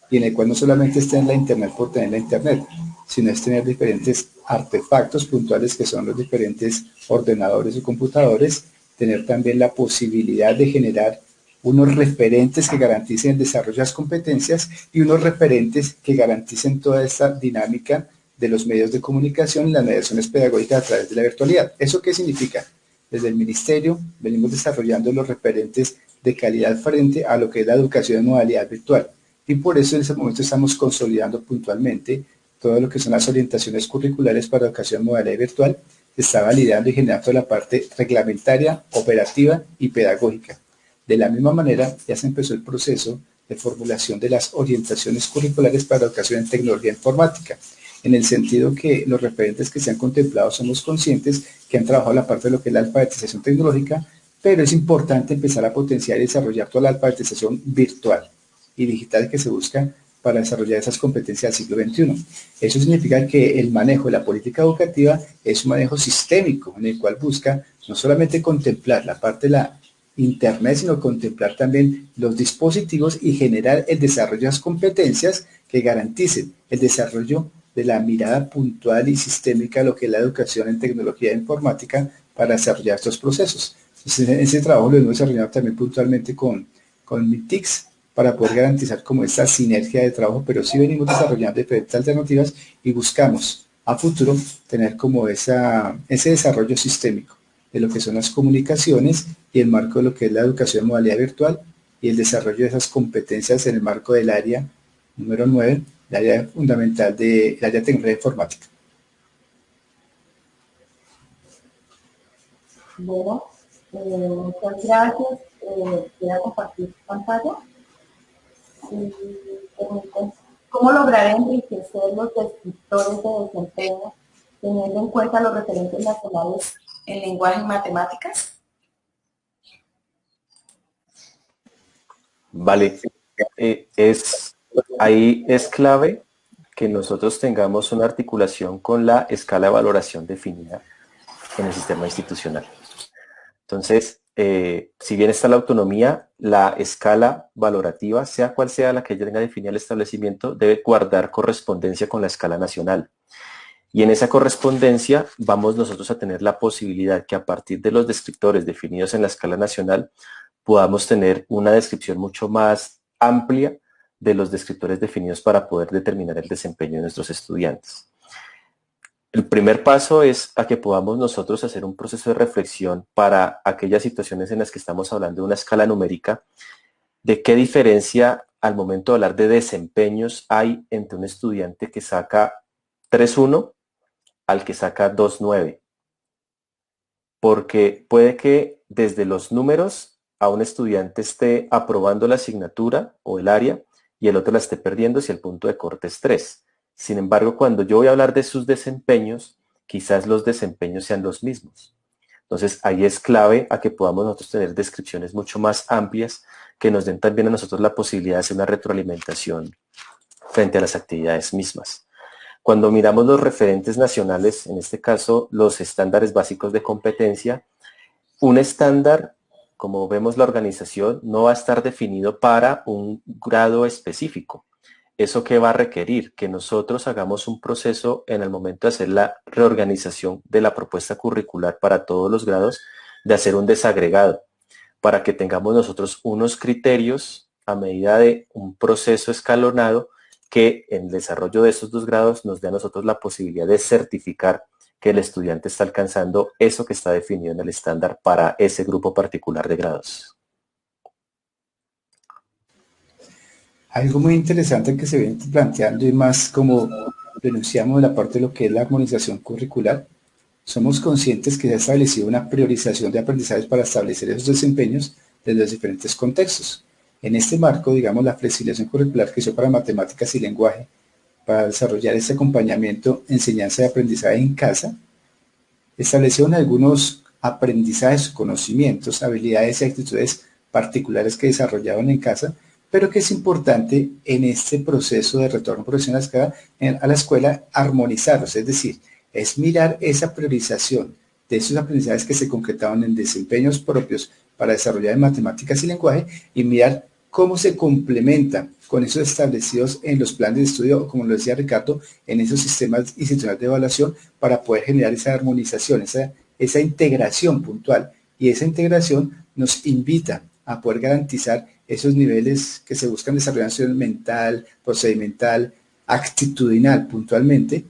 y en el cual no solamente está en la Internet por tener la Internet, sino es tener diferentes artefactos puntuales que son los diferentes ordenadores o computadores, tener también la posibilidad de generar unos referentes que garanticen el desarrollo de las competencias y unos referentes que garanticen toda esta dinámica de los medios de comunicación y las mediaciones pedagógicas a través de la virtualidad. ¿Eso qué significa? Desde el Ministerio venimos desarrollando los referentes de calidad frente a lo que es la educación en modalidad virtual, y por eso en ese momento estamos consolidando puntualmente todo lo que son las orientaciones curriculares para educación en modalidad virtual. Se está validando y generando toda la parte reglamentaria, operativa y pedagógica. De la misma manera, ya se empezó el proceso de formulación de las orientaciones curriculares para educación en tecnología informática, en el sentido que los referentes que se han contemplado somos conscientes que han trabajado la parte de lo que es la alfabetización tecnológica, pero es importante empezar a potenciar y desarrollar toda la alfabetización virtual y digital que se busca para desarrollar esas competencias del siglo XXI. Eso significa que el manejo de la política educativa es un manejo sistémico, en el cual busca no solamente contemplar la parte de la Internet, sino contemplar también los dispositivos y generar el desarrollo de las competencias que garanticen el desarrollo de la mirada puntual y sistémica de lo que es la educación en tecnología e informática para desarrollar estos procesos. Entonces, ese trabajo lo hemos desarrollado también puntualmente con MITICS, para poder garantizar como esta sinergia de trabajo, pero sí venimos desarrollando diferentes alternativas y buscamos a futuro tener como ese desarrollo sistémico de lo que son las comunicaciones y el marco de lo que es la educación en modalidad virtual y el desarrollo de esas competencias en el marco del área número 9, el área fundamental del área de tecnología informática. Bueno, muchas gracias. Voy a compartir pantalla. ¿Cómo lograr enriquecer los descriptores de desempeño teniendo en cuenta los referentes nacionales en lenguaje y matemáticas? Vale, ahí es clave que nosotros tengamos una articulación con la escala de valoración definida en el sistema institucional. Entonces, si bien está la autonomía, la escala valorativa, sea cual sea la que tenga definida el establecimiento, debe guardar correspondencia con la escala nacional. Y en esa correspondencia vamos nosotros a tener la posibilidad que a partir de los descriptores definidos en la escala nacional podamos tener una descripción mucho más amplia de los descriptores definidos para poder determinar el desempeño de nuestros estudiantes. El primer paso es a que podamos nosotros hacer un proceso de reflexión para aquellas situaciones en las que estamos hablando de una escala numérica, de qué diferencia al momento de hablar de desempeños hay entre un estudiante que saca 3.1 al que saca 2.9. Porque puede que desde los números a un estudiante esté aprobando la asignatura o el área y el otro la esté perdiendo si el punto de corte es 3. Sin embargo, cuando yo voy a hablar de sus desempeños, quizás los desempeños sean los mismos. Entonces, ahí es clave a que podamos nosotros tener descripciones mucho más amplias que nos den también a nosotros la posibilidad de hacer una retroalimentación frente a las actividades mismas. Cuando miramos los referentes nacionales, en este caso los estándares básicos de competencia, un estándar, como vemos la organización, no va a estar definido para un grado específico. ¿Eso qué va a requerir? Que nosotros hagamos un proceso en el momento de hacer la reorganización de la propuesta curricular para todos los grados, de hacer un desagregado, para que tengamos nosotros unos criterios a medida de un proceso escalonado que en el desarrollo de esos 2 grados nos dé a nosotros la posibilidad de certificar que el estudiante está alcanzando eso que está definido en el estándar para ese grupo particular de grados. Algo muy interesante que se viene planteando y más como denunciamos la parte de lo que es la armonización curricular, somos conscientes que se ha establecido una priorización de aprendizajes para establecer esos desempeños desde los diferentes contextos. En este marco, digamos, la flexibilización curricular que hizo para matemáticas y lenguaje, para desarrollar ese acompañamiento, enseñanza y aprendizaje en casa, establecieron algunos aprendizajes, conocimientos, habilidades y actitudes particulares que desarrollaron en casa, pero que es importante en este proceso de retorno profesional a la escuela armonizarlos, es decir, es mirar esa priorización de esos aprendizajes que se concretaron en desempeños propios para desarrollar en matemáticas y lenguaje y mirar cómo se complementan con esos establecidos en los planes de estudio, o como lo decía Ricardo, en esos sistemas institucionales de evaluación para poder generar esa armonización, esa integración puntual. Y esa integración nos invita a poder garantizar esos niveles que se buscan desarrollar mental, procedimental, actitudinal puntualmente,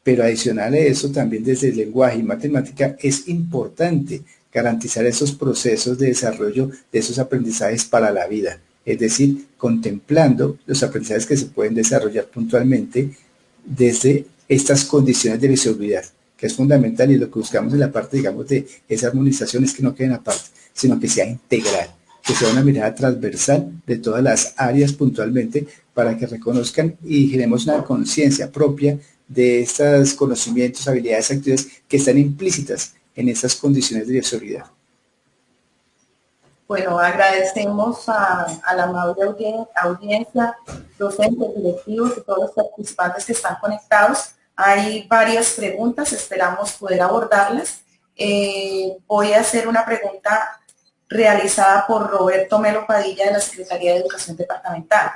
pero adicional a eso también desde el lenguaje y matemática es importante garantizar esos procesos de desarrollo de esos aprendizajes para la vida, es decir, contemplando los aprendizajes que se pueden desarrollar puntualmente desde estas condiciones de visibilidad, que es fundamental y lo que buscamos en la parte, digamos, de esa armonización es que no queden aparte, sino que sea integral, que sea una mirada transversal de todas las áreas puntualmente para que reconozcan y generemos una conciencia propia de estos conocimientos, habilidades, actividades que están implícitas en esas condiciones de bioseguridad. Bueno, agradecemos a la amable audiencia, docentes, directivos y todos los participantes que están conectados. Hay varias preguntas, esperamos poder abordarlas. Voy a hacer una pregunta realizada por Roberto Melo Padilla de la Secretaría de Educación Departamental.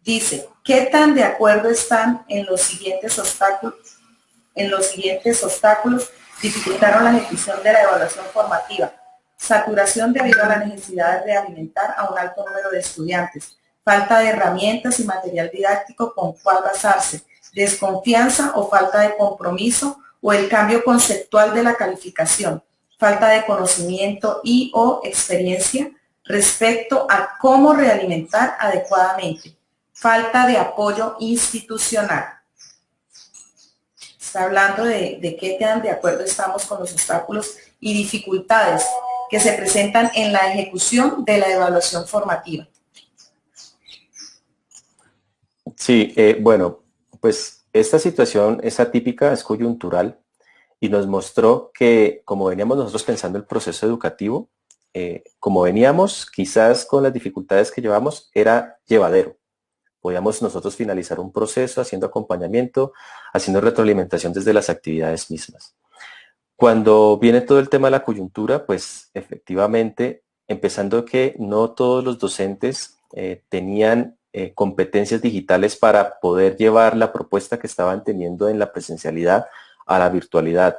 Dice, ¿qué tan de acuerdo están en los siguientes obstáculos dificultaron la ejecución de la evaluación formativa? Saturación debido a la necesidad de alimentar a un alto número de estudiantes, falta de herramientas y material didáctico con cuál basarse, desconfianza o falta de compromiso o el cambio conceptual de la calificación, falta de conocimiento y o experiencia respecto a cómo realimentar adecuadamente, falta de apoyo institucional. Está hablando de qué tan de acuerdo estamos con los obstáculos y dificultades que se presentan en la ejecución de la evaluación formativa. Sí, bueno, pues esta situación es atípica, es coyuntural y nos mostró que como veníamos nosotros pensando el proceso educativo, como veníamos quizás con las dificultades que llevamos, era llevadero. Podíamos nosotros finalizar un proceso haciendo acompañamiento, haciendo retroalimentación desde las actividades mismas. Cuando viene todo el tema de la coyuntura, pues efectivamente, empezando que no todos los docentes tenían competencias digitales para poder llevar la propuesta que estaban teniendo en la presencialidad a la virtualidad.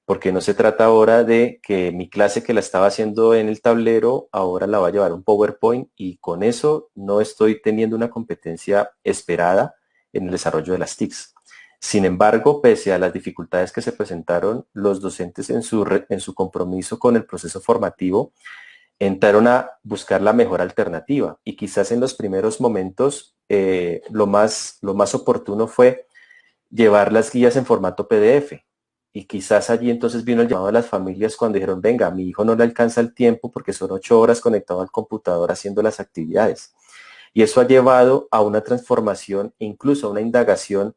porque no se trata ahora de que mi clase que la estaba haciendo en el tablero, ahora la va a llevar un PowerPoint y con eso no estoy teniendo una competencia esperada en el desarrollo de las TICs. Sin embargo, pese a las dificultades que se presentaron, los docentes en su compromiso con el proceso formativo entraron a buscar la mejor alternativa y quizás en los primeros momentos lo más oportuno fue llevar las guías en formato PDF. Y quizás allí entonces vino el llamado de las familias cuando dijeron, venga, a mi hijo no le alcanza el tiempo porque son 8 horas conectado al computador haciendo las actividades. Y eso ha llevado a una transformación, incluso a una indagación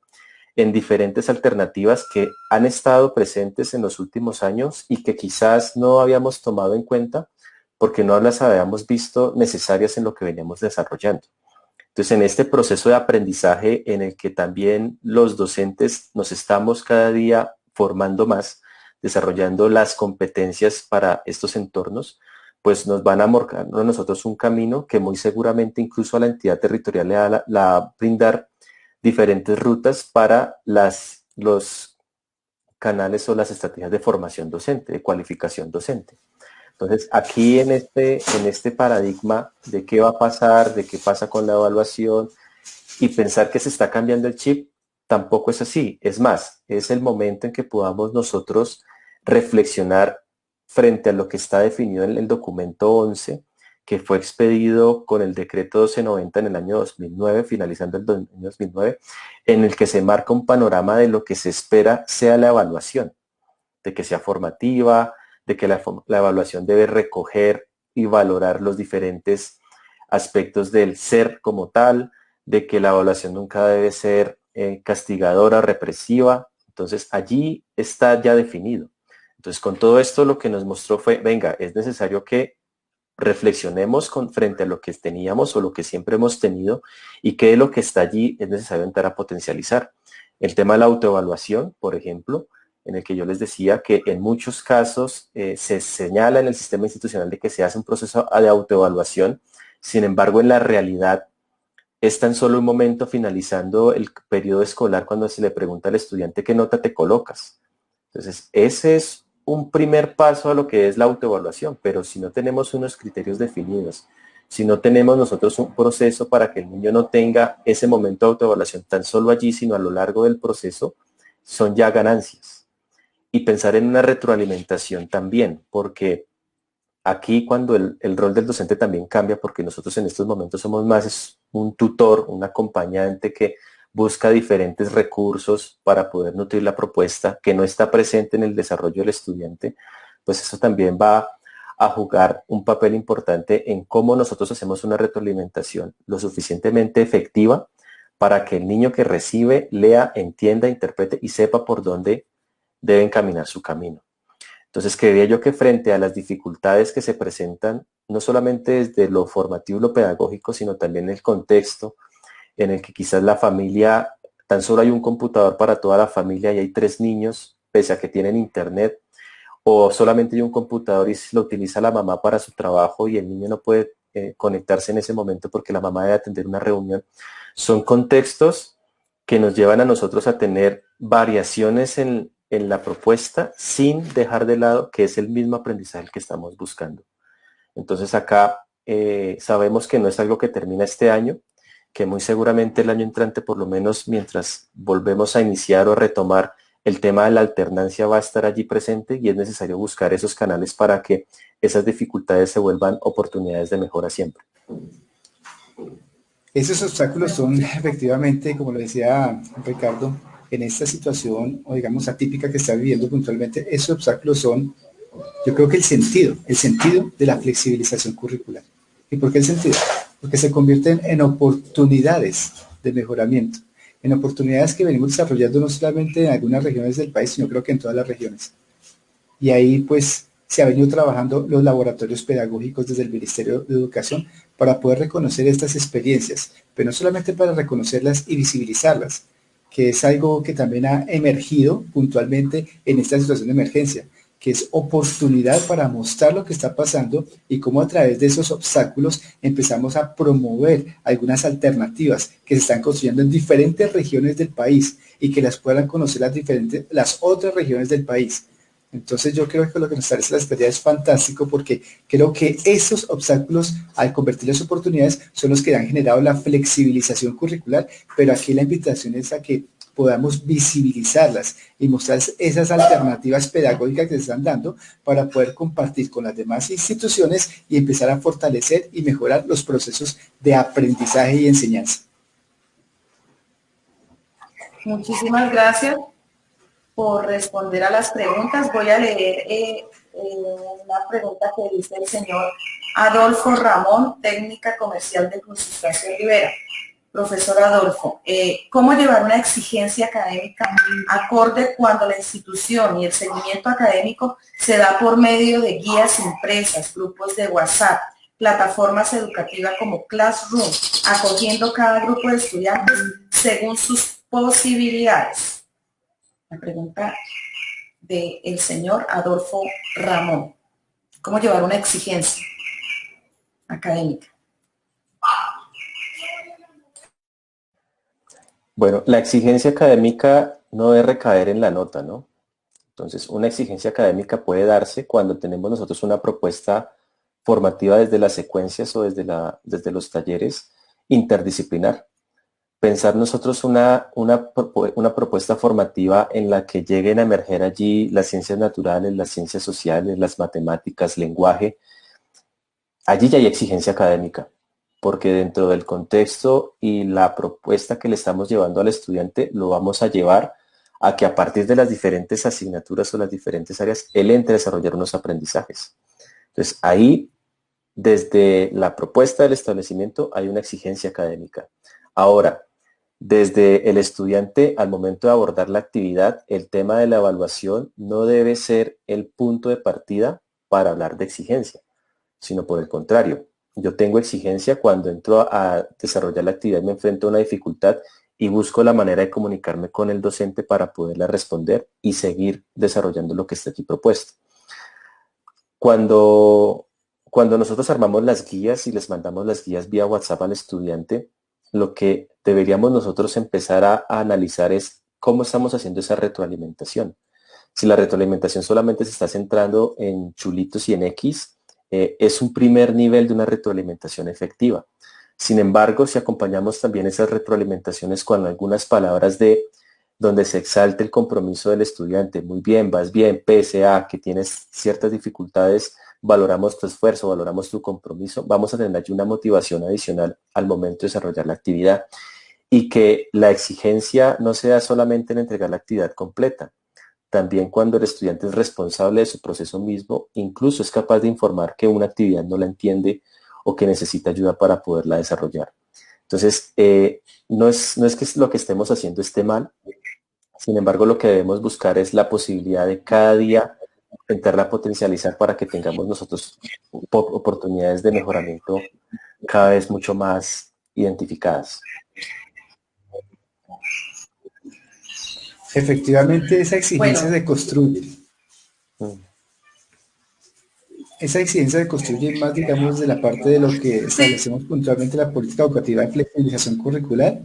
en diferentes alternativas que han estado presentes en los últimos años y que quizás no habíamos tomado en cuenta porque no las habíamos visto necesarias en lo que veníamos desarrollando. Entonces, en este proceso de aprendizaje en el que también los docentes nos estamos cada día formando más, desarrollando las competencias para estos entornos, pues nos van a marcar a nosotros un camino que muy seguramente incluso a la entidad territorial le va a brindar diferentes rutas para los canales o las estrategias de formación docente, de cualificación docente. Entonces, aquí en este paradigma de qué va a pasar, de qué pasa con la evaluación y pensar que se está cambiando el chip, tampoco es así. Es más, es el momento en que podamos nosotros reflexionar frente a lo que está definido en el documento 11, que fue expedido con el decreto 1290 en el año 2009, finalizando el año 2009, en el que se marca un panorama de lo que se espera sea la evaluación, de que sea formativa, de que la evaluación debe recoger y valorar los diferentes aspectos del ser como tal, de que la evaluación nunca debe ser castigadora, represiva. Entonces allí está ya definido. Entonces con todo esto lo que nos mostró fue, venga, es necesario que reflexionemos frente a lo que teníamos o lo que siempre hemos tenido y que de lo que está allí es necesario entrar a potencializar. El tema de la autoevaluación, por ejemplo, en el que yo les decía que en muchos casos se señala en el sistema institucional de que se hace un proceso de autoevaluación, sin embargo en la realidad es tan solo un momento finalizando el periodo escolar cuando se le pregunta al estudiante qué nota te colocas. Entonces, ese es un primer paso a lo que es la autoevaluación, pero si no tenemos unos criterios definidos, si no tenemos nosotros un proceso para que el niño no tenga ese momento de autoevaluación tan solo allí, sino a lo largo del proceso, son ya ganancias. Y pensar en una retroalimentación también, porque aquí cuando el rol del docente también cambia, porque nosotros en estos momentos somos más un tutor, un acompañante que busca diferentes recursos para poder nutrir la propuesta que no está presente en el desarrollo del estudiante, pues eso también va a jugar un papel importante en cómo nosotros hacemos una retroalimentación lo suficientemente efectiva para que el niño que recibe lea, entienda, interprete y sepa por dónde debe encaminar su camino. Entonces, creería yo que frente a las dificultades que se presentan, no solamente desde lo formativo y lo pedagógico, sino también el contexto en el que quizás la familia, tan solo hay un computador para toda la familia y hay 3 niños, pese a que tienen internet, o solamente hay un computador y lo utiliza la mamá para su trabajo y el niño no puede conectarse en ese momento porque la mamá debe atender una reunión. Son contextos que nos llevan a nosotros a tener variaciones en la propuesta sin dejar de lado que es el mismo aprendizaje que estamos buscando. Entonces acá sabemos que no es algo que termina este año, que muy seguramente el año entrante, por lo menos mientras volvemos a iniciar o retomar, el tema de la alternancia va a estar allí presente y es necesario buscar esos canales para que esas dificultades se vuelvan oportunidades de mejora siempre. Esos obstáculos son efectivamente, como lo decía Ricardo, en esta situación, o digamos atípica que está viviendo puntualmente, esos obstáculos son, yo creo que el sentido de la flexibilización curricular. ¿Y por qué el sentido? Porque se convierten en oportunidades de mejoramiento, en oportunidades que venimos desarrollando no solamente en algunas regiones del país, sino creo que en todas las regiones. Y ahí pues se ha venido trabajando los laboratorios pedagógicos desde el Ministerio de Educación para poder reconocer estas experiencias, pero no solamente para reconocerlas y visibilizarlas, que es algo que también ha emergido puntualmente en esta situación de emergencia, que es oportunidad para mostrar lo que está pasando y cómo a través de esos obstáculos empezamos a promover algunas alternativas que se están construyendo en diferentes regiones del país y que las puedan conocer las otras regiones del país. Entonces yo creo que lo que nos establece la Secretaría es fantástico porque creo que esos obstáculos al convertirlos en oportunidades son los que han generado la flexibilización curricular, pero aquí la invitación es a que podamos visibilizarlas y mostrar esas alternativas pedagógicas que se están dando para poder compartir con las demás instituciones y empezar a fortalecer y mejorar los procesos de aprendizaje y enseñanza. Muchísimas gracias por responder a las preguntas. Voy a leer una pregunta que dice el señor Adolfo Ramón, técnica comercial de Cruz Estación Rivera. Profesor Adolfo, ¿cómo llevar una exigencia académica acorde cuando la institución y el seguimiento académico se da por medio de guías impresas, grupos de WhatsApp, plataformas educativas como Classroom, acogiendo cada grupo de estudiantes según sus posibilidades? La pregunta del señor Adolfo Ramón. ¿Cómo llevar una exigencia académica? Bueno, la exigencia académica no debe recaer en la nota, ¿no? Entonces, una exigencia académica puede darse cuando tenemos nosotros una propuesta formativa desde las secuencias o desde los talleres interdisciplinar. Pensar nosotros una propuesta formativa en la que lleguen a emerger allí las ciencias naturales, las ciencias sociales, las matemáticas, lenguaje. Allí ya hay exigencia académica, porque dentro del contexto y la propuesta que le estamos llevando al estudiante, lo vamos a llevar a que a partir de las diferentes asignaturas o las diferentes áreas, él entre a desarrollar unos aprendizajes. Entonces, ahí, desde la propuesta del establecimiento, hay una exigencia académica. Ahora, desde el estudiante, al momento de abordar la actividad, el tema de la evaluación no debe ser el punto de partida para hablar de exigencia, sino por el contrario. Yo tengo exigencia cuando entro a desarrollar la actividad, me enfrento a una dificultad y busco la manera de comunicarme con el docente para poderla responder y seguir desarrollando lo que está aquí propuesto. Cuando nosotros armamos las guías y les mandamos las guías vía WhatsApp al estudiante, lo que deberíamos nosotros empezar a analizar es cómo estamos haciendo esa retroalimentación. Si la retroalimentación solamente se está centrando en chulitos y en X, es un primer nivel de una retroalimentación efectiva. Sin embargo, si acompañamos también esas retroalimentaciones con algunas palabras donde se exalte el compromiso del estudiante, muy bien, vas bien, pese a que tienes ciertas dificultades, valoramos tu esfuerzo, valoramos tu compromiso, vamos a tener allí una motivación adicional al momento de desarrollar la actividad. Y que la exigencia no sea solamente en entregar la actividad completa, también cuando el estudiante es responsable de su proceso mismo, incluso es capaz de informar que una actividad no la entiende o que necesita ayuda para poderla desarrollar. Entonces, no es que lo que estemos haciendo esté mal, sin embargo, lo que debemos buscar es la posibilidad de cada día intentarla potencializar para que tengamos nosotros oportunidades de mejoramiento cada vez mucho más identificadas. Efectivamente, esa exigencia se construye. Esa exigencia se construye más, digamos, de la parte de lo que establecemos puntualmente la política educativa de flexibilización curricular.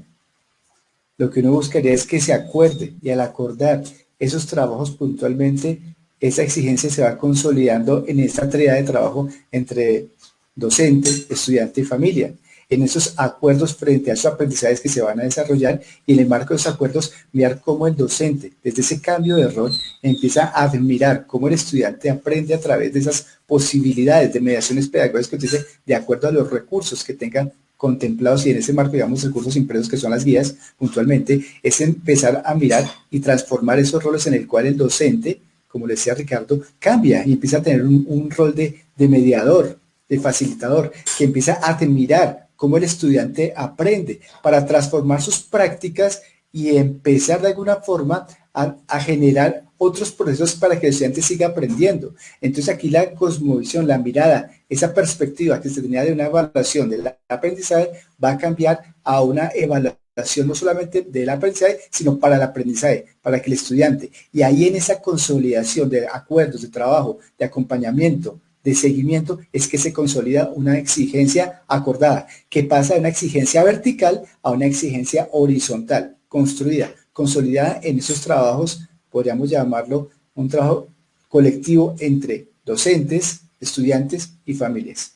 Lo que uno buscaría es que se acuerde, y al acordar esos trabajos puntualmente, esa exigencia se va consolidando en esta tríada de trabajo entre docente, estudiante y familia, en esos acuerdos frente a esos aprendizajes que se van a desarrollar, y en el marco de esos acuerdos mirar cómo el docente, desde ese cambio de rol, empieza a admirar cómo el estudiante aprende a través de esas posibilidades de mediaciones pedagógicas que utilice de acuerdo a los recursos que tengan contemplados, y en ese marco, digamos, recursos impresos que son las guías, puntualmente, es empezar a mirar y transformar esos roles en el cual el docente, como le decía Ricardo, cambia y empieza a tener un rol de mediador, de facilitador, que empieza a admirar cómo el estudiante aprende para transformar sus prácticas y empezar de alguna forma a generar otros procesos para que el estudiante siga aprendiendo. Entonces aquí la cosmovisión, la mirada, esa perspectiva que se tenía de una evaluación del aprendizaje va a cambiar a una evaluación no solamente del aprendizaje, sino para el aprendizaje, para que el estudiante, y ahí en esa consolidación de acuerdos, de trabajo, de acompañamiento, de seguimiento, es que se consolida una exigencia acordada, que pasa de una exigencia vertical a una exigencia horizontal, construida, consolidada en esos trabajos, podríamos llamarlo un trabajo colectivo entre docentes, estudiantes y familias.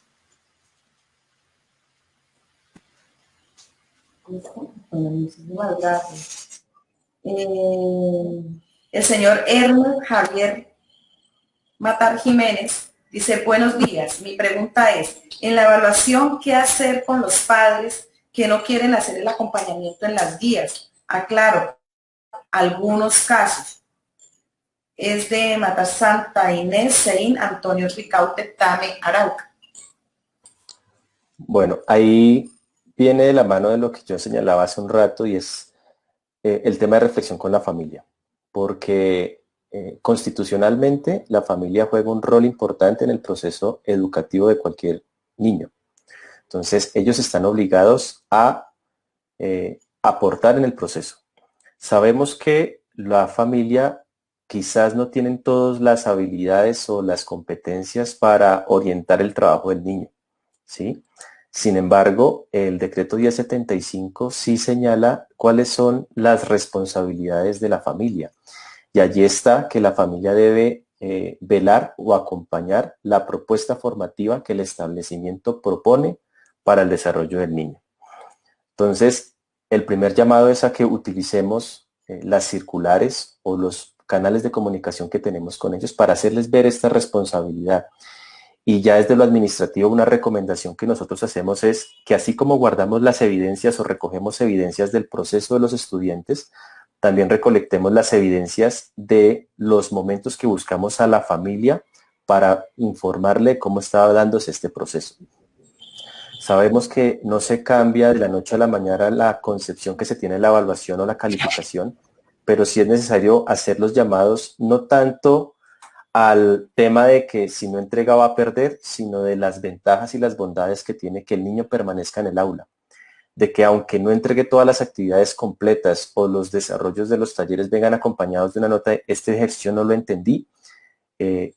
Muchísimas gracias. El señor Hermes Javier Matar Jiménez dice, buenos días, mi pregunta es, en la evaluación, ¿qué hacer con los padres que no quieren hacer el acompañamiento en las guías? Aclaro, algunos casos. Es de Matar Santa Inés, Sein, Antonio Ricaute, Tame, Arauca. Bueno, ahí viene de la mano de lo que yo señalaba hace un rato y es el tema de reflexión con la familia, porque constitucionalmente la familia juega un rol importante en el proceso educativo de cualquier niño. Entonces ellos están obligados a aportar en el proceso. Sabemos que la familia quizás no tienen todas las habilidades o las competencias para orientar el trabajo del niño, ¿sí? Sin embargo, el decreto 1075 sí señala cuáles son las responsabilidades de la familia. Y allí está que la familia debe velar o acompañar la propuesta formativa que el establecimiento propone para el desarrollo del niño. Entonces, el primer llamado es a que utilicemos las circulares o los canales de comunicación que tenemos con ellos para hacerles ver esta responsabilidad. Y ya desde lo administrativo, una recomendación que nosotros hacemos es que así como guardamos las evidencias o recogemos evidencias del proceso de los estudiantes, también recolectemos las evidencias de los momentos que buscamos a la familia para informarle cómo estaba dándose este proceso. Sabemos que no se cambia de la noche a la mañana la concepción que se tiene de la evaluación o la calificación, pero sí es necesario hacer los llamados no tanto al tema de que si no entrega va a perder, sino de las ventajas y las bondades que tiene que el niño permanezca en el aula. De que aunque no entregue todas las actividades completas o los desarrollos de los talleres vengan acompañados de una nota de este ejercicio no lo entendí,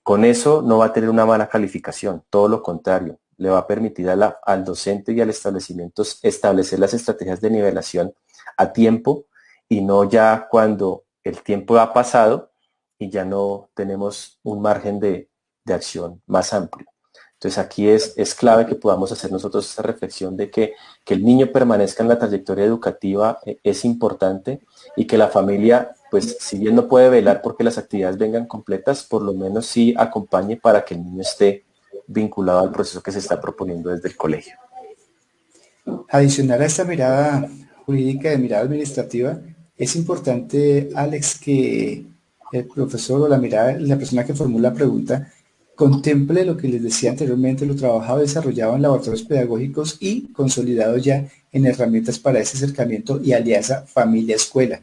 con eso no va a tener una mala calificación, todo lo contrario, le va a permitir al docente y al establecimiento establecer las estrategias de nivelación a tiempo y no ya cuando el tiempo ha pasado y ya no tenemos un margen de acción más amplio. Entonces aquí es clave que podamos hacer nosotros esa reflexión de que el niño permanezca en la trayectoria educativa es importante y que la familia, pues si bien no puede velar porque las actividades vengan completas, por lo menos sí acompañe para que el niño esté vinculado al proceso que se está proponiendo desde el colegio. Adicional a esta mirada jurídica de mirada administrativa, es importante, Alex, que el profesor o la persona que formula la pregunta contemple lo que les decía anteriormente, lo trabajado y desarrollado en laboratorios pedagógicos y consolidado ya en herramientas para ese acercamiento y alianza familia-escuela.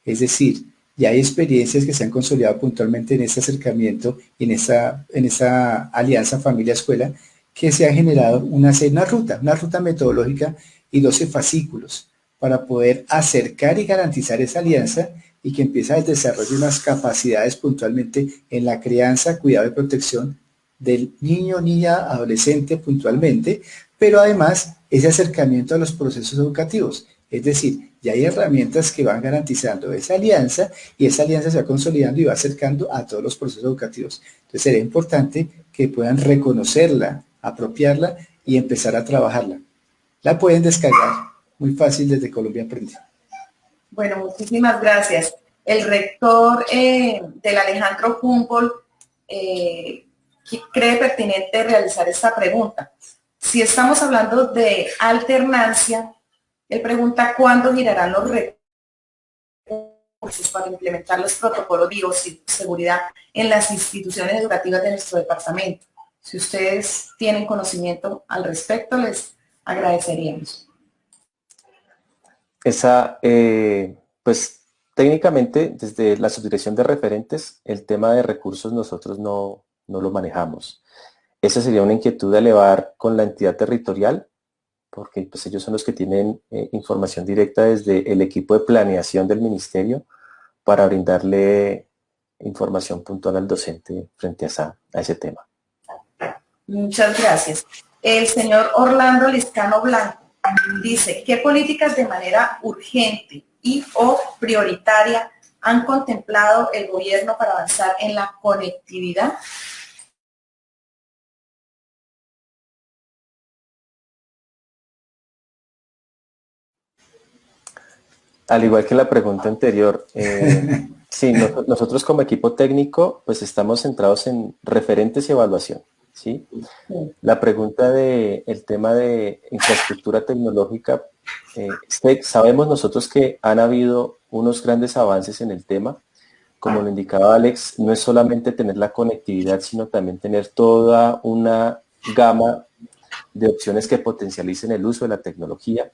Es decir, ya hay experiencias que se han consolidado puntualmente en ese acercamiento y en esa alianza familia-escuela que se ha generado una ruta metodológica y 12 fascículos para poder acercar y garantizar esa alianza y que empieza el desarrollo de unas capacidades puntualmente en la crianza, cuidado y protección del niño, niña, adolescente puntualmente, pero además ese acercamiento a los procesos educativos. Es decir, ya hay herramientas que van garantizando esa alianza y esa alianza se va consolidando y va acercando a todos los procesos educativos. Entonces sería importante que puedan reconocerla, apropiarla y empezar a trabajarla. La pueden descargar muy fácil desde Colombia Aprende. Bueno, muchísimas gracias. El rector del Alejandro Humboldt cree pertinente realizar esta pregunta. Si estamos hablando de alternancia, él pregunta cuándo girarán los recursos para implementar los protocolos de bioseguridad en las instituciones educativas de nuestro departamento. Si ustedes tienen conocimiento al respecto, les agradeceríamos. Pues técnicamente desde la subdirección de referentes, el tema de recursos nosotros no lo manejamos. Esa sería una inquietud de elevar con la entidad territorial, porque pues ellos son los que tienen información directa desde el equipo de planeación del ministerio para brindarle información puntual al docente frente a ese tema. Muchas gracias. El señor Orlando Liscano Blanco dice, ¿qué políticas de manera urgente y o prioritaria han contemplado el gobierno para avanzar en la conectividad? Al igual que la pregunta anterior, sí, nosotros como equipo técnico, pues estamos centrados en referentes y evaluación, ¿sí? La pregunta el tema de infraestructura tecnológica, sabemos nosotros que han habido unos grandes avances en el tema. Como lo indicaba Alex, no es solamente tener la conectividad, sino también tener toda una gama de opciones que potencialicen el uso de la tecnología,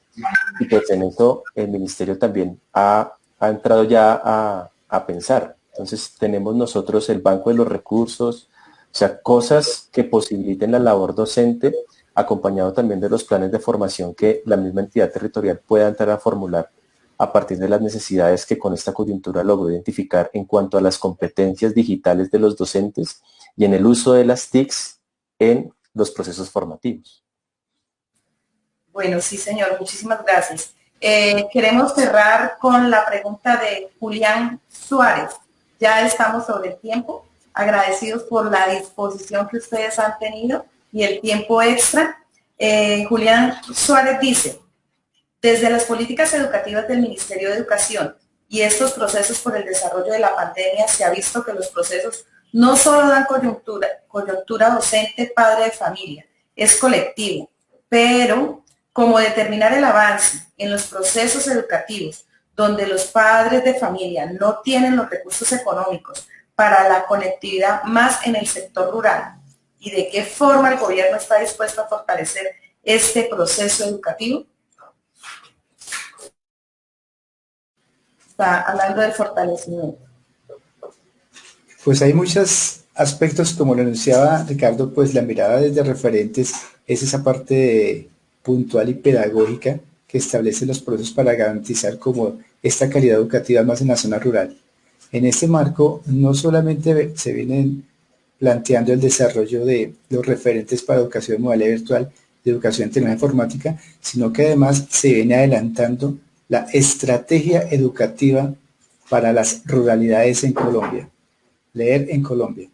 y pues en eso el ministerio también ha entrado ya a pensar. Entonces tenemos nosotros el banco de los recursos, o sea, cosas que posibiliten la labor docente, acompañado también de los planes de formación que la misma entidad territorial pueda entrar a formular a partir de las necesidades que con esta coyuntura logró identificar en cuanto a las competencias digitales de los docentes y en el uso de las TICs en los procesos formativos. Bueno, sí, señor, muchísimas gracias. Queremos cerrar con la pregunta de Julián Suárez. Ya estamos sobre el tiempo, agradecidos por la disposición que ustedes han tenido y el tiempo extra. Julián Suárez dice, desde las políticas educativas del Ministerio de Educación y estos procesos por el desarrollo de la pandemia, se ha visto que los procesos no solo dan coyuntura docente, padre de familia, es colectivo, pero como determinar el avance en los procesos educativos donde los padres de familia no tienen los recursos económicos para la conectividad más en el sector rural, y de qué forma el gobierno está dispuesto a fortalecer este proceso educativo. Está hablando del fortalecimiento. Pues hay muchos aspectos, como lo anunciaba Ricardo, pues la mirada desde referentes es esa parte puntual y pedagógica que establece los procesos para garantizar como esta calidad educativa más en la zona rural. En este marco no solamente se vienen planteando el desarrollo de los referentes para educación modalidad virtual, de educación en tecnología informática, sino que además se viene adelantando la estrategia educativa para las ruralidades en Colombia. Leer en Colombia.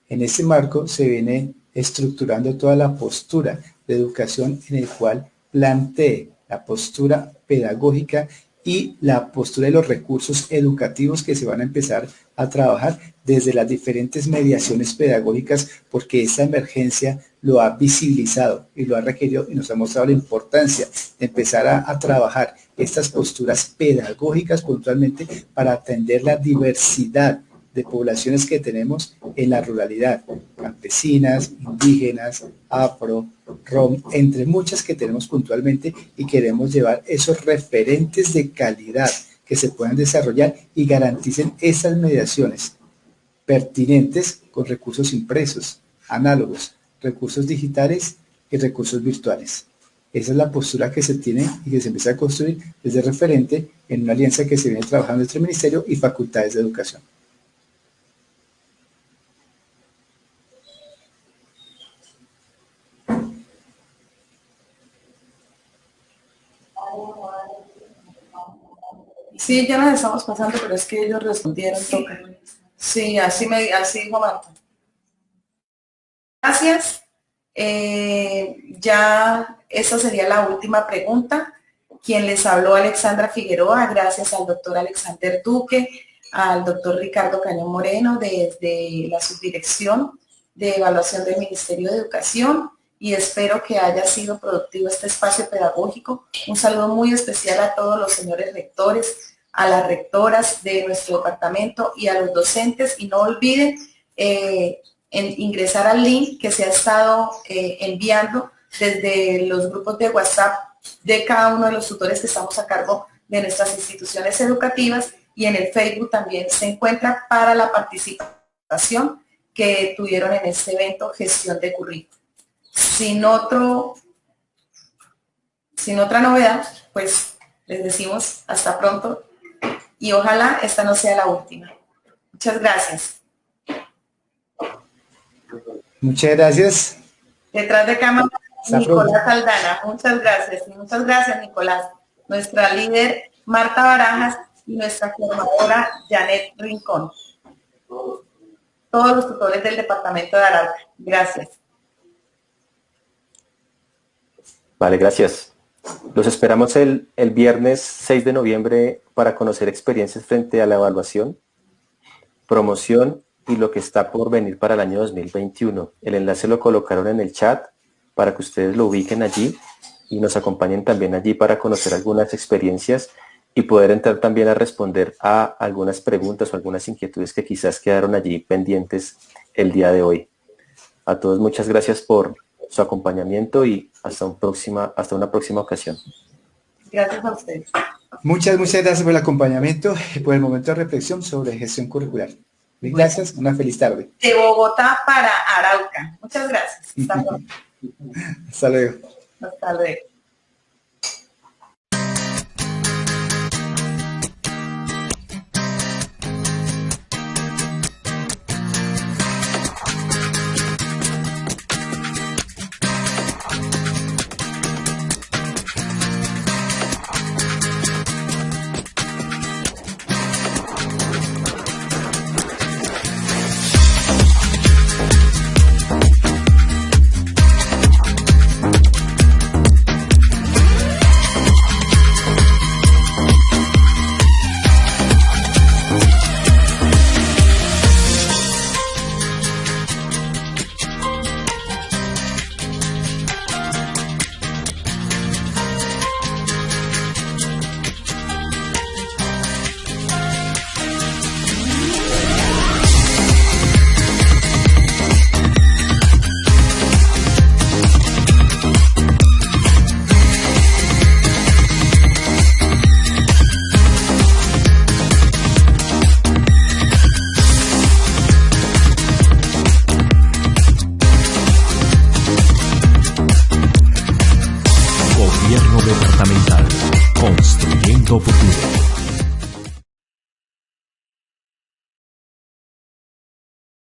En este marco se viene estructurando toda la postura de educación en el cual plantee la postura pedagógica y la postura de los recursos educativos que se van a empezar a trabajar desde las diferentes mediaciones pedagógicas, porque esta emergencia lo ha visibilizado y lo ha requerido y nos ha mostrado la importancia de empezar a trabajar estas posturas pedagógicas puntualmente para atender la diversidad de poblaciones que tenemos en la ruralidad, campesinas, indígenas, afro, rom, entre muchas que tenemos puntualmente, y queremos llevar esos referentes de calidad que se puedan desarrollar y garanticen esas mediaciones pertinentes con recursos impresos, análogos, recursos digitales y recursos virtuales. Esa es la postura que se tiene y que se empieza a construir desde referente en una alianza que se viene trabajando entre el Ministerio y facultades de educación. Sí, ya nos estamos pasando, pero es que ellos respondieron. Sí, así dijo Marta. Gracias. Ya esa sería la última pregunta. Quien les habló, Alexandra Figueroa, gracias al doctor Alexander Duque, al doctor Ricardo Cañón Moreno, desde la Subdirección de Evaluación del Ministerio de Educación, y espero que haya sido productivo este espacio pedagógico. Un saludo muy especial a todos los señores rectores, a las rectoras de nuestro departamento y a los docentes, y no olviden ingresar al link que se ha estado enviando desde los grupos de WhatsApp de cada uno de los tutores que estamos a cargo de nuestras instituciones educativas, y en el Facebook también se encuentra para la participación que tuvieron en este evento Gestión de Currículum. Sin otra novedad, pues les decimos hasta pronto y ojalá esta no sea la última. Muchas gracias. Muchas gracias. Detrás de cámara, Nicolás Aldana. Muchas gracias. Y muchas gracias, Nicolás. Nuestra líder, Marta Barajas, y nuestra coordinadora Janet Rincón. Todos los tutores del departamento de Arauca. Gracias. Vale, gracias. Los esperamos el viernes 6 de noviembre para conocer experiencias frente a la evaluación, promoción y lo que está por venir para el año 2021. El enlace lo colocaron en el chat para que ustedes lo ubiquen allí y nos acompañen también allí para conocer algunas experiencias y poder entrar también a responder a algunas preguntas o algunas inquietudes que quizás quedaron allí pendientes el día de hoy. A todos muchas gracias por su acompañamiento y hasta una próxima ocasión. Gracias a ustedes. Muchas gracias por el acompañamiento y por el momento de reflexión sobre gestión curricular. Gracias, una feliz tarde. De Bogotá para Arauca. Muchas gracias. Hasta luego. Hasta luego. Hasta luego. Gobierno departamental, construyendo futuro.